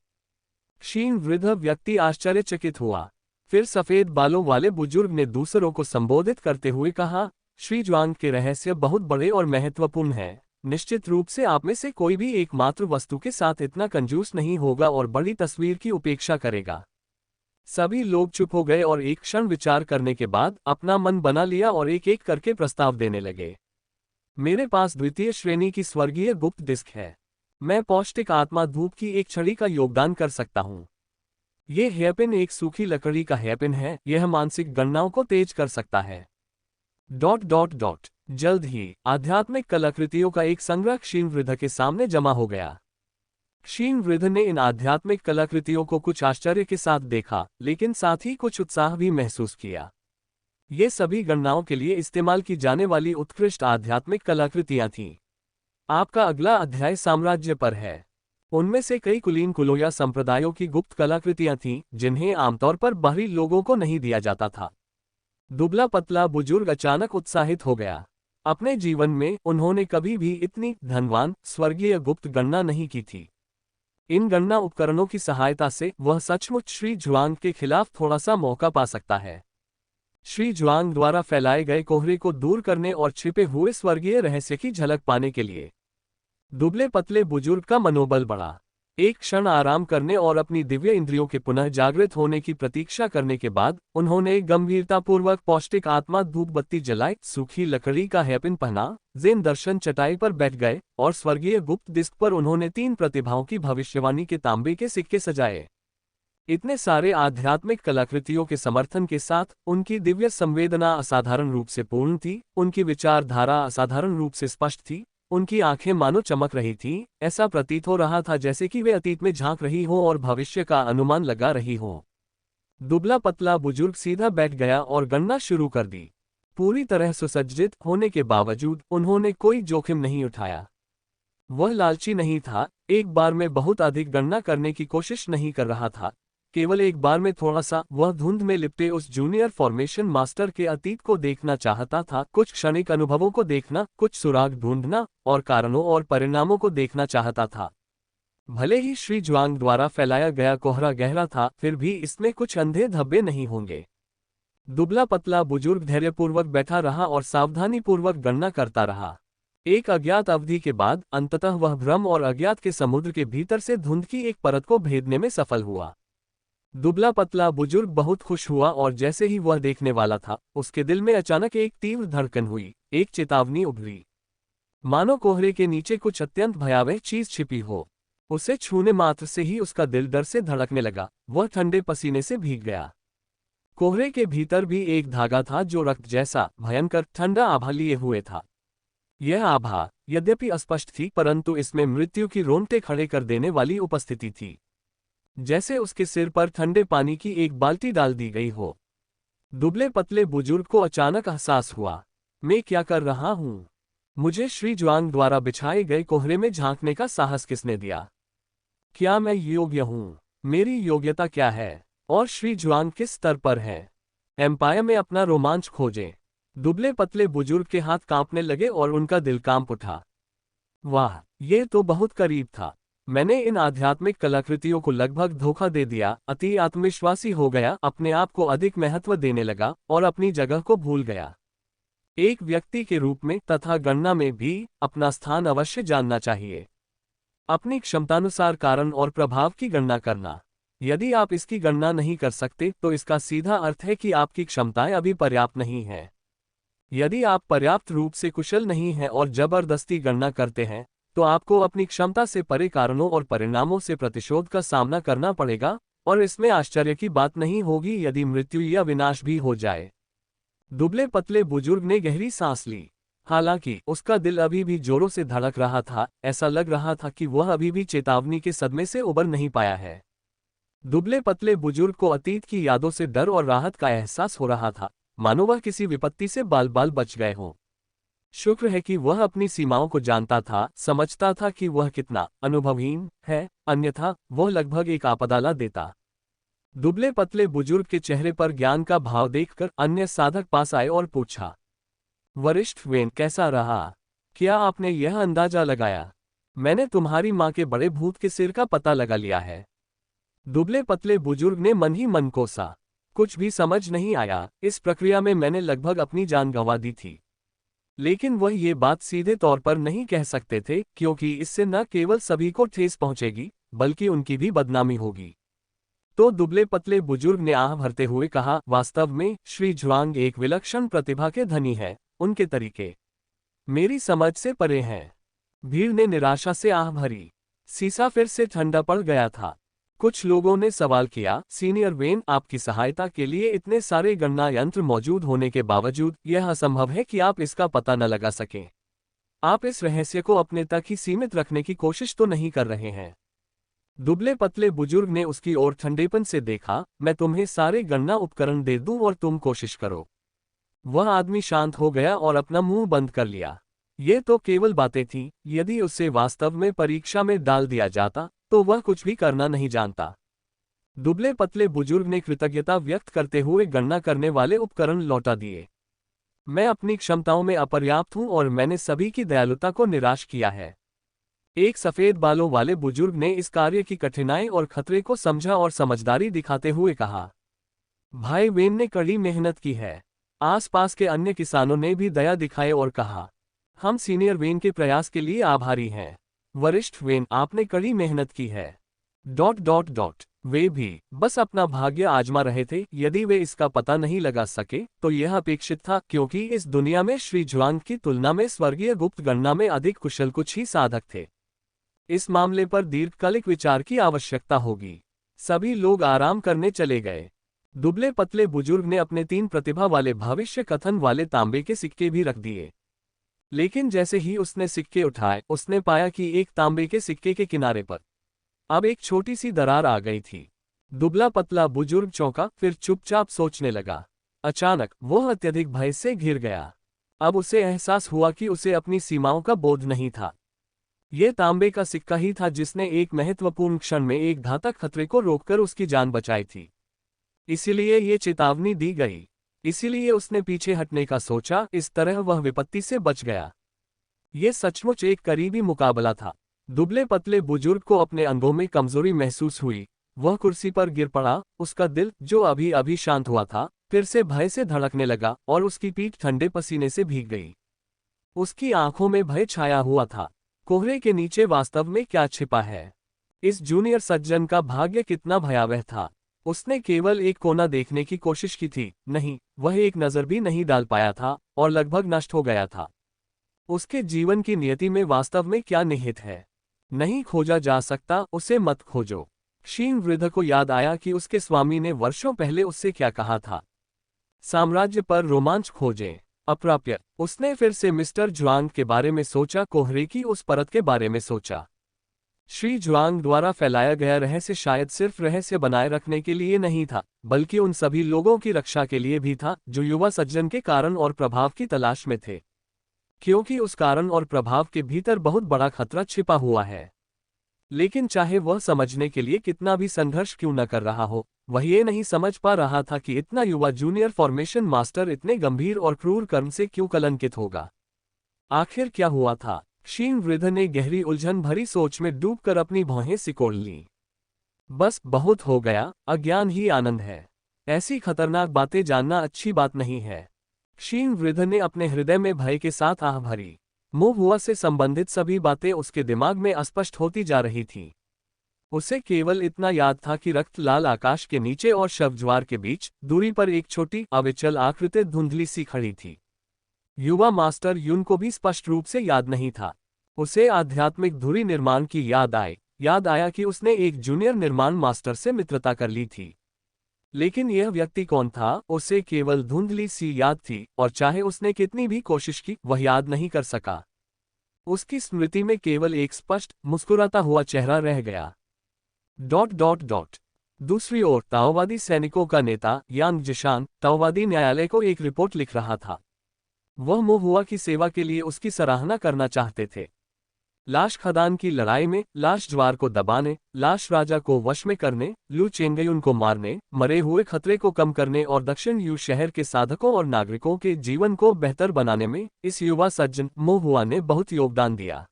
क्षीण वृद्ध व्यक्ति आश्चर्यचकित हुआ। फिर सफेद बालों वाले बुजुर्ग ने दूसरों को संबोधित करते हुए कहा, श्री जुआंग के रहस्य बहुत बड़े और महत्वपूर्ण हैं। निश्चित रूप से आप में से कोई भी एकमात्र वस्तु के साथ इतना कंजूस नहीं होगा और बड़ी तस्वीर की उपेक्षा करेगा। सभी लोग चुप हो गए और एक क्षण विचार करने के बाद अपना मन बना लिया और एक एक करके प्रस्ताव देने लगे। मेरे पास द्वितीय श्रेणी की स्वर्गीय गुप्त डिस्क है। मैं पौष्टिक आत्मा धूप की एक छड़ी का योगदान कर सकता हूँ। ये हेयरपिन एक सूखी लकड़ी का हेयरपिन है। यह मानसिक गणनाओं को तेज कर सकता है। ... जल्द ही आध्यात्मिक कलाकृतियों का एक संग्रह क्षीण वृद्ध के सामने जमा हो गया। क्षीण वृद्ध ने इन आध्यात्मिक कलाकृतियों को कुछ आश्चर्य के साथ देखा, लेकिन साथ ही कुछ उत्साह भी महसूस किया। ये सभी गणनाओं के लिए इस्तेमाल की जाने वाली उत्कृष्ट आध्यात्मिक कलाकृतियां थीं। आपका अगला अध्याय साम्राज्य पर है। उनमें से कई कुलीन कुलों या संप्रदायों की गुप्त कलाकृतियां थीं, जिन्हें आमतौर पर बाहरी लोगों को नहीं दिया जाता था। दुबला पतला बुजुर्ग अचानक उत्साहित हो गया। अपने जीवन में उन्होंने कभी भी इतनी धनवान स्वर्गीय गुप्त गणना नहीं की थी। इन गणना उपकरणों की सहायता से वह सचमुच श्री जुआंग के खिलाफ थोड़ा सा मौका पा सकता है। श्री जुआंग द्वारा फैलाए गए कोहरे को दूर करने और छिपे हुए स्वर्गीय रहस्य की झलक पाने के लिए दुबले पतले बुजुर्ग का मनोबल बढ़ा। एक क्षण आराम करने और अपनी दिव्य इंद्रियों के पुनः जागृत होने की प्रतीक्षा करने के बाद उन्होंने गंभीरतापूर्वक पौष्टिक आत्मा धूप बत्ती जलाई, सूखी लकड़ी का हेयरपिन पहना, ज़ेन दर्शन चटाई पर बैठ गए और स्वर्गीय गुप्त डिस्क पर उन्होंने 3 प्रतिभाओं की भविष्यवाणी के तांबे के सिक्के सजाए। इतने सारे आध्यात्मिक कलाकृतियों के समर्थन के साथ उनकी दिव्य संवेदना असाधारण रूप से पूर्ण थी। उनकी विचारधारा असाधारण रूप से स्पष्ट थी। उनकी आंखें मानो चमक रही थीं। ऐसा प्रतीत हो रहा था जैसे कि वे अतीत में झांक रही हों और भविष्य का अनुमान लगा रही हों। दुबला पतला बुजुर्ग सीधा बैठ गया और गणना शुरू कर दी। पूरी तरह सुसज्जित होने के बावजूद उन्होंने कोई जोखिम नहीं उठाया। वह लालची नहीं था, एक बार में बहुत अधिक गणना करने की कोशिश नहीं कर रहा था, केवल एक बार में थोड़ा सा। वह धुंध में लिपटे उस जूनियर फॉर्मेशन मास्टर के अतीत को देखना चाहता था, कुछ क्षणिक अनुभवों को देखना, कुछ सुराग ढूंढना और कारणों और परिणामों को देखना चाहता था। भले ही श्री जुआंग द्वारा फैलाया गया कोहरा गहरा था, फिर भी इसमें कुछ अंधे धब्बे नहीं होंगे। दुबला पतला बुजुर्ग धैर्यपूर्वक बैठा रहा और सावधानीपूर्वक गणना करता रहा। एक अज्ञात अवधि के बाद अंततः वह भ्रम और अज्ञात के समुद्र के भीतर से धुंध की एक परत को भेदने में सफल हुआ। दुबला पतला बुजुर्ग बहुत खुश हुआ और जैसे ही वह देखने वाला था, उसके दिल में अचानक एक तीव्र धड़कन हुई, एक चेतावनी उभरी। मानो कोहरे के नीचे कुछ अत्यंत भयावह चीज छिपी हो। उसे छूने मात्र से ही उसका दिल डर से धड़कने लगा, वह ठंडे पसीने से भीग गया। कोहरे के भीतर भी एक धागा था जो रक्त जैसा भयंकर ठंडा आभा लिए हुए था। यह आभा यद्यपि अस्पष्ट थी, परंतु इसमें मृत्यु की रोंगटे खड़े कर देने वाली उपस्थिति थी, जैसे उसके सिर पर ठंडे पानी की एक बाल्टी डाल दी गई हो। दुबले पतले बुजुर्ग को अचानक एहसास हुआ, मैं क्या कर रहा हूँ? मुझे श्री जुआंग द्वारा बिछाए गए कोहरे में झांकने का साहस किसने दिया? क्या मैं योग्य हूँ? मेरी योग्यता क्या है? और श्री जुआंग किस स्तर पर है? एम्पायर में अपना रोमांच खोजें। दुबले पतले बुजुर्ग के हाथ कांपने लगे और उनका दिल कांप उठा। वाह, ये तो बहुत करीब था। मैंने इन आध्यात्मिक कलाकृतियों को लगभग धोखा दे दिया। अति आत्मविश्वासी हो गया, अपने आप को अधिक महत्व देने लगा और अपनी जगह को भूल गया। एक व्यक्ति के रूप में तथा गणना में भी अपना स्थान अवश्य जानना चाहिए। अपनी क्षमतानुसार कारण और प्रभाव की गणना करना। यदि आप इसकी गणना नहीं कर सकते तो इसका सीधा अर्थ है कि आपकी क्षमताएं अभी पर्याप्त नहीं हैं। यदि आप पर्याप्त रूप से कुशल नहीं हैं और जबरदस्ती गणना करते हैं, तो आपको अपनी क्षमता से परे कारणों और परिणामों से प्रतिशोध का सामना करना पड़ेगा, और इसमें आश्चर्य की बात नहीं होगी यदि मृत्यु या विनाश भी हो जाए। दुबले पतले बुजुर्ग ने गहरी सांस ली। हालांकि उसका दिल अभी भी जोरों से धड़क रहा था, ऐसा लग रहा था कि वह अभी भी चेतावनी के सदमे से उबर नहीं पाया है। दुबले पतले बुजुर्ग को अतीत की यादों से डर और राहत का एहसास हो रहा था, मानो वह किसी विपत्ति से बाल बाल बच गए हों। शुक्र है कि वह अपनी सीमाओं को जानता था, समझता था कि वह कितना अनुभवहीन है, अन्यथा वह लगभग एक आपदा ला देता। दुबले पतले बुजुर्ग के चेहरे पर ज्ञान का भाव देखकर अन्य साधक पास आए और पूछा, वरिष्ठ वेन कैसा रहा? क्या आपने यह अंदाजा लगाया? मैंने तुम्हारी माँ के बड़े भूत के सिर का पता लगा लिया है। दुबले पतले बुजुर्ग ने मन ही मन कोसा, कुछ भी समझ नहीं आया। इस प्रक्रिया में मैंने लगभग अपनी जान गंवा दी थी। लेकिन वह ये बात सीधे तौर पर नहीं कह सकते थे, क्योंकि इससे न केवल सभी को ठेस पहुंचेगी, बल्कि उनकी भी बदनामी होगी। तो दुबले पतले बुजुर्ग ने आह भरते हुए कहा, वास्तव में श्री जुआंग एक विलक्षण प्रतिभा के धनी है। उनके तरीके मेरी समझ से परे हैं। भीड़ ने निराशा से आह भरी। सीसा फिर से ठंडा पड़ गया था। कुछ लोगों ने सवाल किया, सीनियर वेन, आपकी सहायता के लिए इतने सारे गणना यंत्र मौजूद होने के बावजूद यह असंभव है कि आप इसका पता न लगा सकें। आप इस रहस्य को अपने तक ही सीमित रखने की कोशिश तो नहीं कर रहे हैं? दुबले पतले बुजुर्ग ने उसकी ओर ठंडेपन से देखा, मैं तुम्हें सारे गणना उपकरण दे दूं और तुम कोशिश करो। वह आदमी शांत हो गया और अपना मुंह बंद कर लिया। ये तो केवल बातें थीं, यदि उसे वास्तव में परीक्षा में डाल दिया जाता तो वह कुछ भी करना नहीं जानता। दुबले पतले बुजुर्ग ने कृतज्ञता व्यक्त करते हुए गणना करने वाले उपकरण लौटा दिए। मैं अपनी क्षमताओं में अपर्याप्त हूं और मैंने सभी की दयालुता को निराश किया है। एक सफेद बालों वाले बुजुर्ग ने इस कार्य की कठिनाई और खतरे को समझा और समझदारी दिखाते हुए कहा, भाई वेन ने कड़ी मेहनत की है। आसपास के अन्य किसानों ने भी दया दिखाए और कहा, हम सीनियर वेन के प्रयास के लिए आभारी हैं। वरिष्ठ वेन, आपने कड़ी मेहनत की है। ... वे भी बस अपना भाग्य आजमा रहे थे। यदि वे इसका पता नहीं लगा सके तो यह अपेक्षित था, क्योंकि इस दुनिया में श्री जुआंग की तुलना में स्वर्गीय गुप्त गणना में अधिक कुशल कुछ ही साधक थे। इस मामले पर दीर्घकालिक विचार की आवश्यकता होगी। सभी लोग आराम करने चले गए। दुबले पतले बुजुर्ग ने अपने 3 प्रतिभा वाले भविष्य कथन वाले तांबे के सिक्के भी रख दिए। लेकिन जैसे ही उसने सिक्के उठाए, उसने पाया कि एक तांबे के सिक्के के किनारे पर अब एक छोटी सी दरार आ गई थी। दुबला पतला बुजुर्ग चौंका, फिर चुपचाप सोचने लगा। अचानक वह अत्यधिक भय से घिर गया। अब उसे एहसास हुआ कि उसे अपनी सीमाओं का बोध नहीं था। ये तांबे का सिक्का ही था जिसने एक महत्वपूर्ण क्षण में एक घातक खतरे को रोककर उसकी जान बचाई थी। इसीलिए ये चेतावनी दी गई। इसीलिए उसने पीछे हटने का सोचा, इस तरह वह विपत्ति से बच गया। ये सचमुच एक करीबी मुकाबला था। दुबले पतले बुजुर्ग को अपने अंगों में कमजोरी महसूस हुई। वह कुर्सी पर गिर पड़ा। उसका दिल, जो अभी अभी शांत हुआ था, फिर से भय से धड़कने लगा और उसकी पीठ ठंडे पसीने से भीग गई। उसकी आंखों में भय छाया हुआ था। कोहरे के नीचे वास्तव में क्या छिपा है? इस जूनियर सज्जन का भाग्य कितना भयावह था। उसने केवल एक कोना देखने की कोशिश की थी, नहीं, वह एक नजर भी नहीं डाल पाया था और लगभग नष्ट हो गया था। उसके जीवन की नियति में वास्तव में क्या निहित है, नहीं खोजा जा सकता, उसे मत खोजो। क्षीण वृद्ध को याद आया कि उसके स्वामी ने वर्षों पहले उससे क्या कहा था, साम्राज्य पर रोमांच खोजें, अप्राप्य। उसने फिर से मिस्टर जुआंग के बारे में सोचा, कोहरे की उस परत के बारे में सोचा। श्री जुआंग द्वारा फैलाया गया रहस्य शायद सिर्फ रहस्य बनाए रखने के लिए नहीं था, बल्कि उन सभी लोगों की रक्षा के लिए भी था जो युवा सज्जन के कारण और प्रभाव की तलाश में थे। क्योंकि उस कारण और प्रभाव के भीतर बहुत बड़ा खतरा छिपा हुआ है। लेकिन चाहे वह समझने के लिए कितना भी संघर्ष क्यों न कर रहा हो, वह ये नहीं समझ पा रहा था कि इतना युवा जूनियर फॉर्मेशन मास्टर इतने गंभीर और क्रूर कर्म से क्यों कलंकित होगा। आखिर क्या हुआ था? क्षीण वृद्ध ने गहरी उलझन भरी सोच में डूबकर अपनी भौहें सिकोड़ लीं। बस बहुत हो गया, अज्ञान ही आनंद है। ऐसी खतरनाक बातें जानना अच्छी बात नहीं है। क्षीण वृद्ध ने अपने हृदय में भय के साथ आह भरी। मुंह हुआ से संबंधित सभी बातें उसके दिमाग में अस्पष्ट होती जा रही थीं। उसे केवल इतना याद था कि रक्त लाल आकाश के नीचे और शवज्वार के बीच दूरी पर एक छोटी अविचल आकृति धुंधली सी खड़ी थी। युवा मास्टर यून को भी स्पष्ट रूप से याद नहीं था। उसे आध्यात्मिक धुरी निर्माण की याद आया कि उसने एक जूनियर निर्माण मास्टर से मित्रता कर ली थी। लेकिन यह व्यक्ति कौन था, उसे केवल धुंधली सी याद थी, और चाहे उसने कितनी भी कोशिश की, वह याद नहीं कर सका। उसकी स्मृति में केवल एक स्पष्ट मुस्कुराता हुआ चेहरा रह गया। ... दूसरी ओर ताओवादी सैनिकों का नेता यांग जिशान ताओवादी न्यायालय को एक रिपोर्ट लिख रहा था। वह मुंह हुआ की सेवा के लिए उसकी सराहना करना चाहते थे। लाश खदान की लड़ाई में लाश ज्वार को दबाने, लाश राजा को वश में करने, लू चेंगयुन को मारने, मरे हुए खतरे को कम करने और दक्षिण यू शहर के साधकों और नागरिकों के जीवन को बेहतर बनाने में इस युवा सज्जन मुंह हुआ ने बहुत योगदान दिया।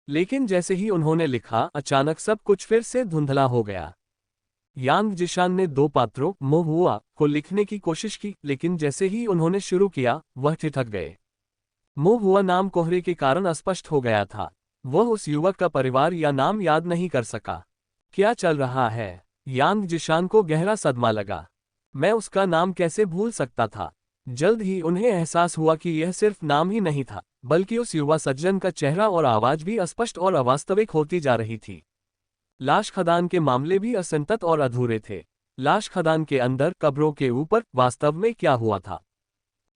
लेकिन जैसे ही उन्होंने लिखा, अचानक सब कुछ फिर से धुंधला हो गया। यांग जिशान ने दो पात्रों मुंह हुआ को लिखने की कोशिश की, लेकिन जैसे ही उन्होंने शुरू किया, वह ठिठक गए। मुंह हुआ नाम कोहरे के कारण अस्पष्ट हो गया था। वह उस युवक का परिवार या नाम याद नहीं कर सका। क्या चल रहा है? यांग जिशान को गहरा सदमा लगा। मैं उसका नाम कैसे भूल सकता था? जल्द ही उन्हें एहसास हुआ कि यह सिर्फ नाम ही नहीं था, बल्कि उस युवा सज्जन का चेहरा और आवाज भी अस्पष्ट और अवास्तविक होती जा रही थी। लाश खदान के मामले भी असंतत और अधूरे थे। लाश खदान के अंदर, कब्रों के ऊपर, वास्तव में क्या हुआ था?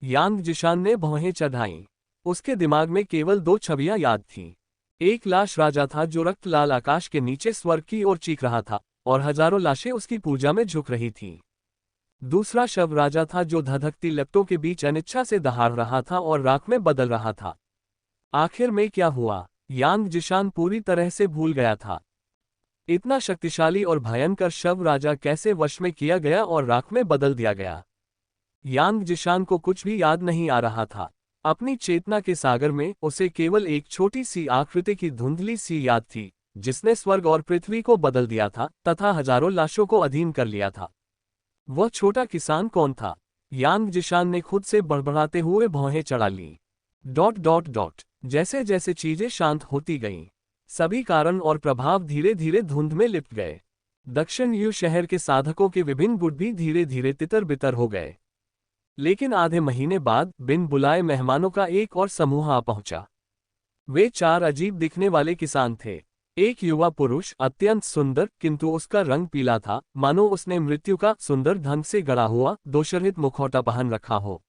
यांग जिशान ने भौहें चढ़ाईं। उसके दिमाग में केवल दो छवियां याद थीं। एक लाश राजा था जो रक्त लाल आकाश के नीचे स्वर्ग की ओर चीख रहा था, और हजारों लाशें उसकी पूजा में झुक रही थीं। दूसरा शव राजा था जो धधकती लपटों के बीच अनिच्छा से दहाड़ रहा था और राख में बदल रहा था। आखिर में क्या हुआ? यांग जिशान पूरी तरह से भूल गया था। इतना शक्तिशाली और भयंकर शव राजा कैसे वश में किया गया और राख में बदल दिया गया? यांग जिशान को कुछ भी याद नहीं आ रहा था। अपनी चेतना के सागर में उसे केवल एक छोटी सी आकृति की धुंधली सी याद थी, जिसने स्वर्ग और पृथ्वी को बदल दिया था तथा हजारों लाशों को अधीन कर लिया था। वह छोटा किसान कौन था? यांग जिशान ने खुद से बड़बड़ाते हुए भौहें चढ़ा लीं। ... जैसे जैसे चीजें शांत होती गईं, सभी कारण और प्रभाव धीरे धीरे धुंध में लिपट गए। दक्षिण यू शहर के साधकों के विभिन्न गुट भी धीरे धीरे तितर बितर हो गए। लेकिन आधे महीने बाद बिन बुलाए मेहमानों का एक और समूह आ पहुंचा। वे चार अजीब दिखने वाले किसान थे। एक युवा पुरुष, अत्यंत सुंदर, किंतु उसका रंग पीला था, मानो उसने मृत्यु का सुंदर ढंग से गढ़ा हुआ दोषरहित मुखौटा पहन रखा हो।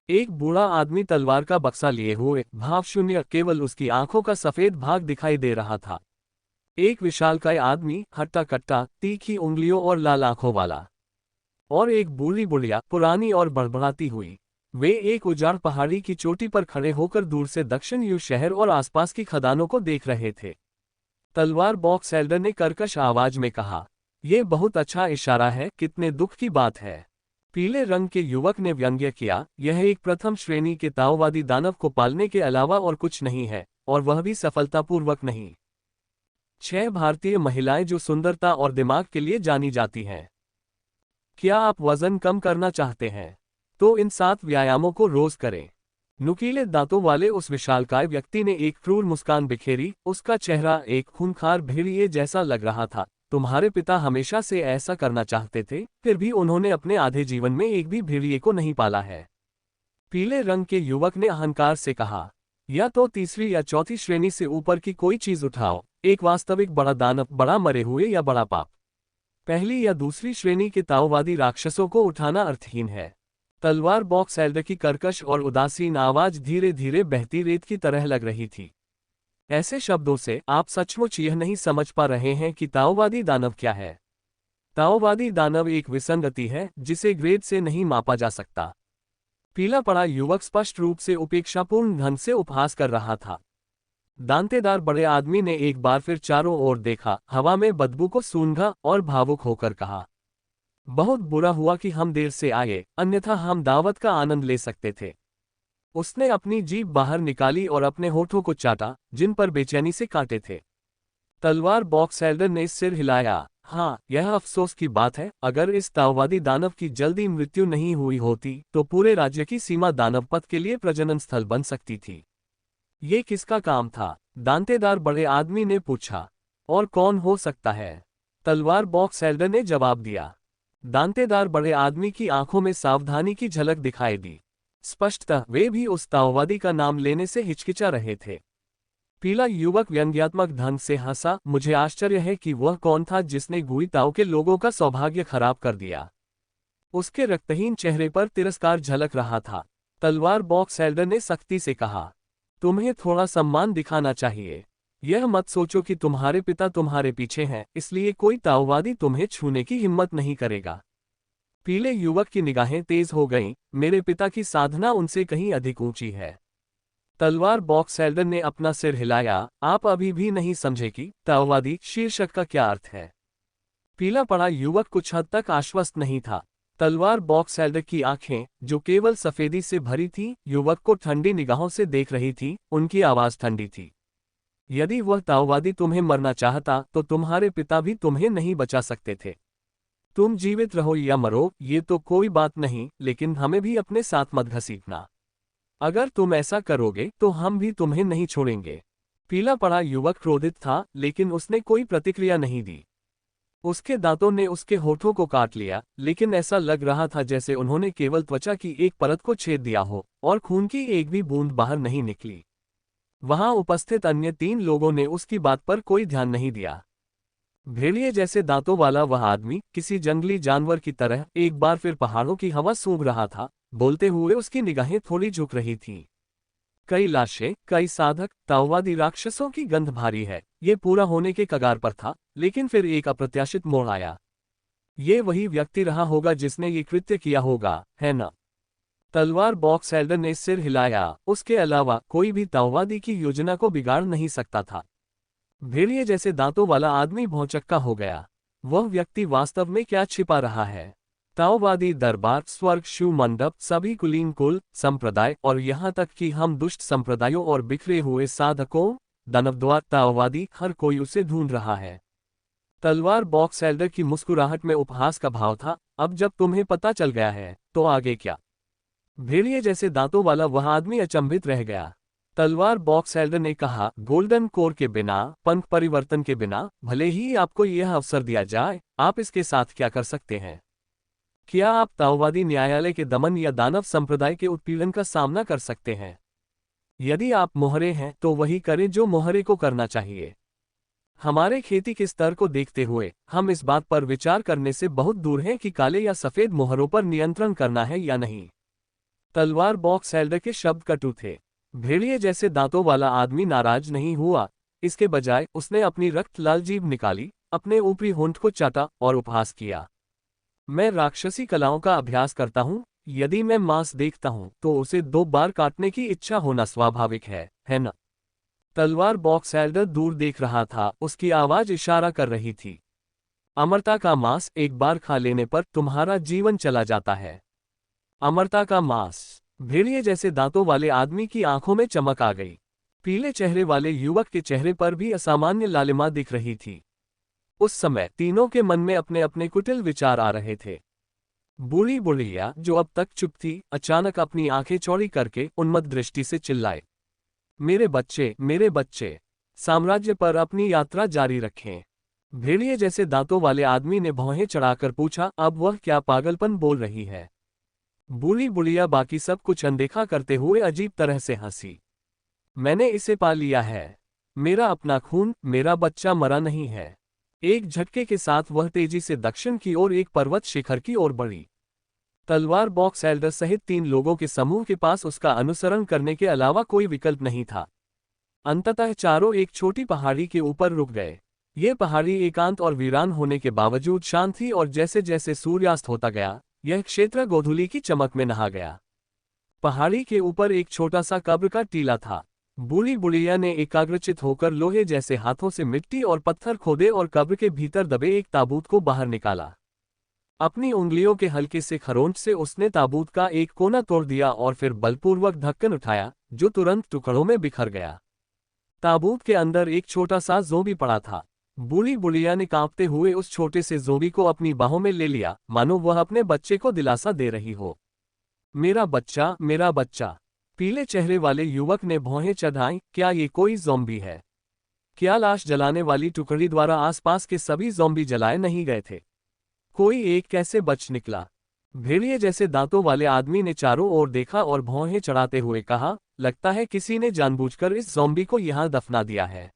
एक बूढ़ा आदमी तलवार का बक्सा लिए हुए, भावशून्य, केवल उसकी आंखों का सफेद भाग दिखाई दे रहा था। एक विशालकाय आदमी, हट्टा कट्टा, तीखी उंगलियों और लाल आंखों वाला। और एक बूढ़ी बुढ़िया, पुरानी और बड़बड़ाती हुई। वे एक उजाड़ पहाड़ी की चोटी पर खड़े होकर दूर से दक्षिण यू शहर और आसपास की खदानों को देख रहे थे। तलवार बॉक्स एल्डर ने कर्कश आवाज में कहा, यह बहुत अच्छा इशारा है, कितने दुख की बात है। पीले रंग के युवक ने व्यंग्य किया, यह एक प्रथम श्रेणी के ताओवादी दानव को पालने के अलावा और कुछ नहीं है, और वह भी सफलतापूर्वक नहीं। 6 भारतीय महिलाएं जो सुंदरता और दिमाग के लिए जानी जाती हैं। क्या आप वजन कम करना चाहते हैं? तो इन 7 व्यायामों को रोज करें। नुकीले दांतों वाले उस विशालकाय व्यक्ति ने एक क्रूर मुस्कान बिखेरी, उसका चेहरा एक खूंखार भेड़िए जैसा लग रहा था। तुम्हारे पिता हमेशा से ऐसा करना चाहते थे, फिर भी उन्होंने अपने आधे जीवन में एक भी भेड़िए को नहीं पाला है। पीले रंग के युवक ने अहंकार से कहा, या तो तीसरी या चौथी श्रेणी से ऊपर की कोई चीज उठाओ, एक वास्तविक बड़ा दानव, बड़ा मरे हुए या बड़ा पाप। पहली या दूसरी श्रेणी के ताओवादी राक्षसों को उठाना अर्थहीन है। तलवार बॉक्स एल्डर की कर्कश और उदासीन आवाज धीरे धीरे बहती रेत की तरह लग रही थी। ऐसे शब्दों से आप सचमुच यह नहीं समझ पा रहे हैं कि ताओवादी दानव क्या है। ताओवादी दानव एक विसंगति है जिसे ग्रेड से नहीं मापा जा सकता। पीला पड़ा युवक स्पष्ट रूप से उपेक्षापूर्ण ढंग से उपहास कर रहा था। दांतेदार बड़े आदमी ने एक बार फिर चारों ओर देखा, हवा में बदबू को सूंघा और भावुक होकर कहा, बहुत बुरा हुआ कि हम देर से आए, अन्यथा हम दावत का आनंद ले सकते थे। उसने अपनी जीभ बाहर निकाली और अपने होठों को चाटा, जिन पर बेचैनी से कांटे थे। तलवार बॉक्स एल्डर ने सिर हिलाया, हाँ, यह अफसोस की बात है, अगर इस ताओवादी दानव की जल्दी मृत्यु नहीं हुई होती तो पूरे राज्य की सीमा दानव पथ के लिए प्रजनन स्थल बन सकती थी। ये किसका काम था? दांतेदार बड़े आदमी ने पूछा। और कौन हो सकता है? तलवार बॉक्स एल्डर ने जवाब दिया। दांतेदार बड़े आदमी की आंखों में सावधानी की झलक दिखाई दी। स्पष्टतः वे भी उस ताओवादी का नाम लेने से हिचकिचा रहे थे। पीला युवक व्यंग्यात्मक ढंग से हंसा, मुझे आश्चर्य है कि वह कौन था जिसने गुई ताओ के लोगों का सौभाग्य खराब कर दिया। उसके रक्तहीन चेहरे पर तिरस्कार झलक रहा था। तलवार बॉक्स एल्डर ने सख्ती से कहा, तुम्हें थोड़ा सम्मान दिखाना चाहिए। यह मत सोचो कि तुम्हारे पिता तुम्हारे पीछे हैं, इसलिए कोई ताओवादी तुम्हें छूने की हिम्मत नहीं करेगा। पीले युवक की निगाहें तेज हो गईं, मेरे पिता की साधना उनसे कहीं अधिक ऊंची है। तलवार बॉक्स एल्डर ने अपना सिर हिलाया, आप अभी भी नहीं समझे कि ताओवादी शीर्षक का क्या अर्थ है। पीला पड़ा युवक कुछ हद तक आश्वस्त नहीं था। तलवार बॉक्स एल्डर की आंखें, जो केवल सफेदी से भरी थीं, युवक को ठंडी निगाहों से देख रही थी, उनकी आवाज ठंडी थी। यदि वह ताओवादी तुम्हें मरना चाहता तो तुम्हारे पिता भी तुम्हें नहीं बचा सकते थे। तुम जीवित रहो या मरो, ये तो कोई बात नहीं, लेकिन हमें भी अपने साथ मत घसीटना। अगर तुम ऐसा करोगे तो हम भी तुम्हें नहीं छोड़ेंगे। पीला पड़ा युवक क्रोधित था, लेकिन उसने कोई प्रतिक्रिया नहीं दी। उसके दांतों ने उसके होठों को काट लिया, लेकिन ऐसा लग रहा था जैसे उन्होंने केवल त्वचा की एक परत को छेद दिया हो, और खून की एक भी बूंद बाहर नहीं निकली। वहां उपस्थित अन्य 3 लोगों ने उसकी बात पर कोई ध्यान नहीं दिया। भेड़िए जैसे दांतों वाला वह आदमी किसी जंगली जानवर की तरह एक बार फिर पहाड़ों की हवा सूंघ रहा था। बोलते हुए उसकी निगाहें थोड़ी झुक रही थीं। कई लाशें, कई साधक, ताओवादी राक्षसों की गंध भारी है। ये पूरा होने के कगार पर था, लेकिन फिर एक अप्रत्याशित मोड़ आया। ये वही व्यक्ति रहा होगा जिसने ये कृत्य किया होगा, है ना? तलवार बॉक्स एल्डर ने सिर हिलाया, उसके अलावा कोई भी ताओवादी की योजना को बिगाड़ नहीं सकता था। भेड़िए जैसे दांतों वाला आदमी भौंचक्का हो गया। वह व्यक्ति वास्तव में क्या छिपा रहा है? ताओवादी दरबार, स्वर्ग, शिव मंडप, सभी कुलीन कुल, संप्रदाय और यहाँ तक कि हम दुष्ट संप्रदायों और बिखरे हुए साधकों, दानवद्वार, ताओवादी, हर कोई उसे ढूंढ रहा है। तलवार बॉक्स एल्डर की मुस्कुराहट में उपहास का भाव था। अब जब तुम्हें पता चल गया है, तो आगे क्या? भेड़िए जैसे दांतों वाला वह आदमी अचंभित रह गया। तलवार बॉक्स एल्डर ने कहा, गोल्डन कोर के बिना, पंथ परिवर्तन के बिना, भले ही आपको यह अवसर दिया जाए, आप इसके साथ क्या कर सकते हैं? क्या आप ताओवादी न्यायालय के दमन या दानव संप्रदाय के उत्पीड़न का सामना कर सकते हैं? यदि आप मोहरे हैं तो वही करें जो मोहरे को करना चाहिए। हमारे खेती के स्तर को देखते हुए हम इस बात पर विचार करने से बहुत दूर हैं कि काले या सफेद मोहरों पर नियंत्रण करना है या नहीं। तलवार बॉक्स एल्डर के शब्द कटु थे। भेड़िए जैसे दांतों वाला आदमी नाराज नहीं हुआ, इसके बजाय उसने अपनी रक्त लाल जीभ निकाली, अपने ऊपरी होंठ को चाटा और उपहास किया। मैं राक्षसी कलाओं का अभ्यास करता हूँ, यदि मैं मांस देखता हूं तो उसे 2 बार काटने की इच्छा होना स्वाभाविक है ना? तलवार बॉक्स एल्डर दूर देख रहा था, उसकी आवाज इशारा कर रही थी। अमरता का मांस एक बार खा लेने पर तुम्हारा जीवन चला जाता है। अमरता का मांस। भेड़िए जैसे दांतों वाले आदमी की आंखों में चमक आ गई। पीले चेहरे वाले युवक के चेहरे पर भी असामान्य लालिमा दिख रही थी। उस समय तीनों के मन में अपने अपने कुटिल विचार आ रहे थे। बूढ़ी बुढ़िया, जो अब तक चुप थी, अचानक अपनी आंखें चौड़ी करके उन्मत्त दृष्टि से चिल्लाए, मेरे बच्चे, मेरे बच्चे, साम्राज्य पर अपनी यात्रा जारी रखें। भेड़िए जैसे दांतों वाले आदमी ने भौहें चढ़ाकर पूछा, अब वह क्या पागलपन बोल रही है? बूढ़ी बुढ़िया बाकी सब कुछ अनदेखा करते हुए अजीब तरह से हंसी। मैंने इसे पा लिया है। मेरा अपना खून, मेरा बच्चा मरा नहीं है। एक झटके के साथ वह तेजी से दक्षिण की ओर एक पर्वत शिखर की ओर बढ़ी। तलवार बॉक्स एल्डर सहित 3 लोगों के समूह के पास उसका अनुसरण करने के अलावा कोई विकल्प नहीं था। अंततः चारों एक छोटी पहाड़ी के ऊपर रुक गए। ये पहाड़ी एकांत और वीरान होने के बावजूद शांत थी और जैसे जैसे सूर्यास्त होता गया, यह क्षेत्र गोधूली की चमक में नहा गया। पहाड़ी के ऊपर एक छोटा सा कब्र का टीला था। बूढ़ी बुढ़िया ने एकाग्रचित होकर लोहे जैसे हाथों से मिट्टी और पत्थर खोदे और कब्र के भीतर दबे एक ताबूत को बाहर निकाला। अपनी उंगलियों के हल्के से खरोंच से उसने ताबूत का एक कोना तोड़ दिया और फिर बलपूर्वक ढक्कन उठाया, जो तुरंत टुकड़ों में बिखर गया। ताबूत के अंदर एक छोटा सा जोबी पड़ा था। बूढ़ी बुढ़िया ने कांपते हुए उस छोटे से जोबी को अपनी बाहों में ले लिया, मानो वह अपने बच्चे को दिलासा दे रही हो। मेरा बच्चा, मेरा बच्चा। पीले चेहरे वाले युवक ने भौहें चढ़ाईं, क्या ये कोई ज़ॉम्बी है? क्या लाश जलाने वाली टुकड़ी द्वारा आसपास के सभी ज़ॉम्बी जलाए नहीं गए थे? कोई एक कैसे बच निकला? भेड़िए जैसे दांतों वाले आदमी ने चारों ओर देखा और भौहें चढ़ाते हुए कहा, लगता है किसी ने जानबूझकर इस ज़ॉम्बी को यहाँ दफना दिया है।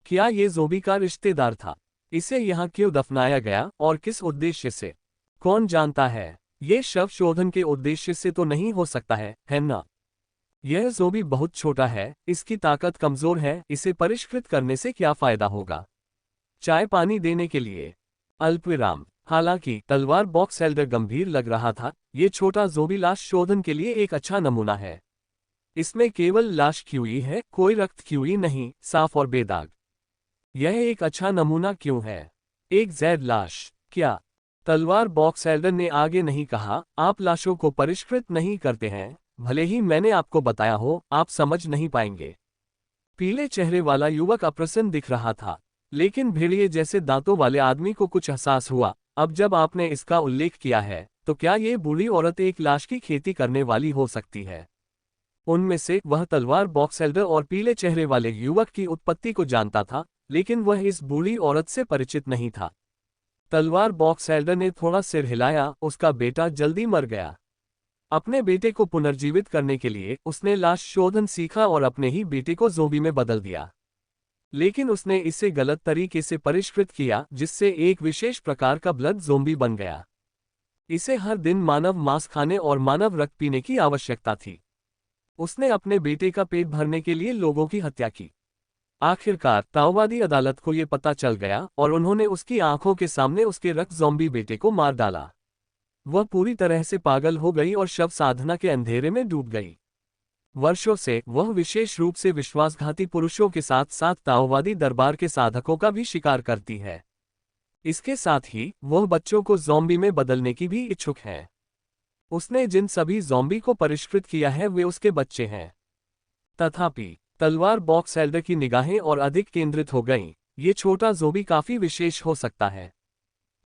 क्या ये ज़ॉम्बी का रिश्तेदार था? इसे यहाँ क्यों दफनाया गया और किस उद्देश्य से? कौन जानता है? ये शव शोधन के उद्देश्य से तो नहीं हो सकता है ना? यह ज़ॉम्बी बहुत छोटा है, इसकी ताकत कमजोर है, इसे परिष्कृत करने से क्या फायदा होगा? चाय पानी देने के लिए। अल्पविराम। हालांकि तलवार बॉक्स एल्डर गंभीर लग रहा था, ये छोटा ज़ॉम्बी लाश शोधन के लिए एक अच्छा नमूना है। इसमें केवल लाश क्यूई है, कोई रक्त क्यूई नहीं, साफ और बेदाग। यह एक अच्छा नमूना क्यों है? एक जैद लाश, क्या? तलवार बॉक्स एल्डर ने आगे नहीं कहा, आप लाशों को परिष्कृत नहीं करते हैं, भले ही मैंने आपको बताया हो, आप समझ नहीं पाएंगे। पीले चेहरे वाला युवक अप्रसन्न दिख रहा था, लेकिन भेड़िए जैसे दांतों वाले आदमी को कुछ एहसास हुआ। अब जब आपने इसका उल्लेख किया है, तो क्या ये बूढ़ी औरत एक लाश की खेती करने वाली हो सकती है? उनमें से वह तलवार बॉक्स एल्डर और पीले चेहरे वाले युवक की उत्पत्ति को जानता था, लेकिन वह इस बूढ़ी औरत से परिचित नहीं था। तलवार बॉक्स एल्डर ने थोड़ा सिर हिलाया, उसका बेटा जल्दी मर गया। अपने बेटे को पुनर्जीवित करने के लिए उसने लाश शोधन सीखा और अपने ही बेटे को ज़ॉम्बी में बदल दिया। लेकिन उसने इसे गलत तरीके से परिष्कृत किया, जिससे एक विशेष प्रकार का ब्लड ज़ॉम्बी बन गया। इसे हर दिन मानव मांस खाने और मानव रक्त पीने की आवश्यकता थी। उसने अपने बेटे का पेट भरने के लिए लोगों की हत्या की। आखिरकार ताओवादी अदालत को यह पता चल गया और उन्होंने उसकी आंखों के सामने उसके रक्त ज़ॉम्बी बेटे को मार डाला। वह पूरी तरह से पागल हो गई और शव साधना के अंधेरे में डूब गई। वर्षों से वह विशेष रूप से विश्वासघाती पुरुषों के साथ साथ ताओवादी दरबार के साधकों का भी शिकार करती है। इसके साथ ही वह बच्चों को ज़ॉम्बी में बदलने की भी इच्छुक है। उसने जिन सभी ज़ॉम्बी को परिष्कृत किया है वे उसके बच्चे हैं। तथापि तलवार बॉक्स एल्डर की निगाहें और अधिक केंद्रित हो गईं, ये छोटा ज़ॉम्बी काफी विशेष हो सकता है।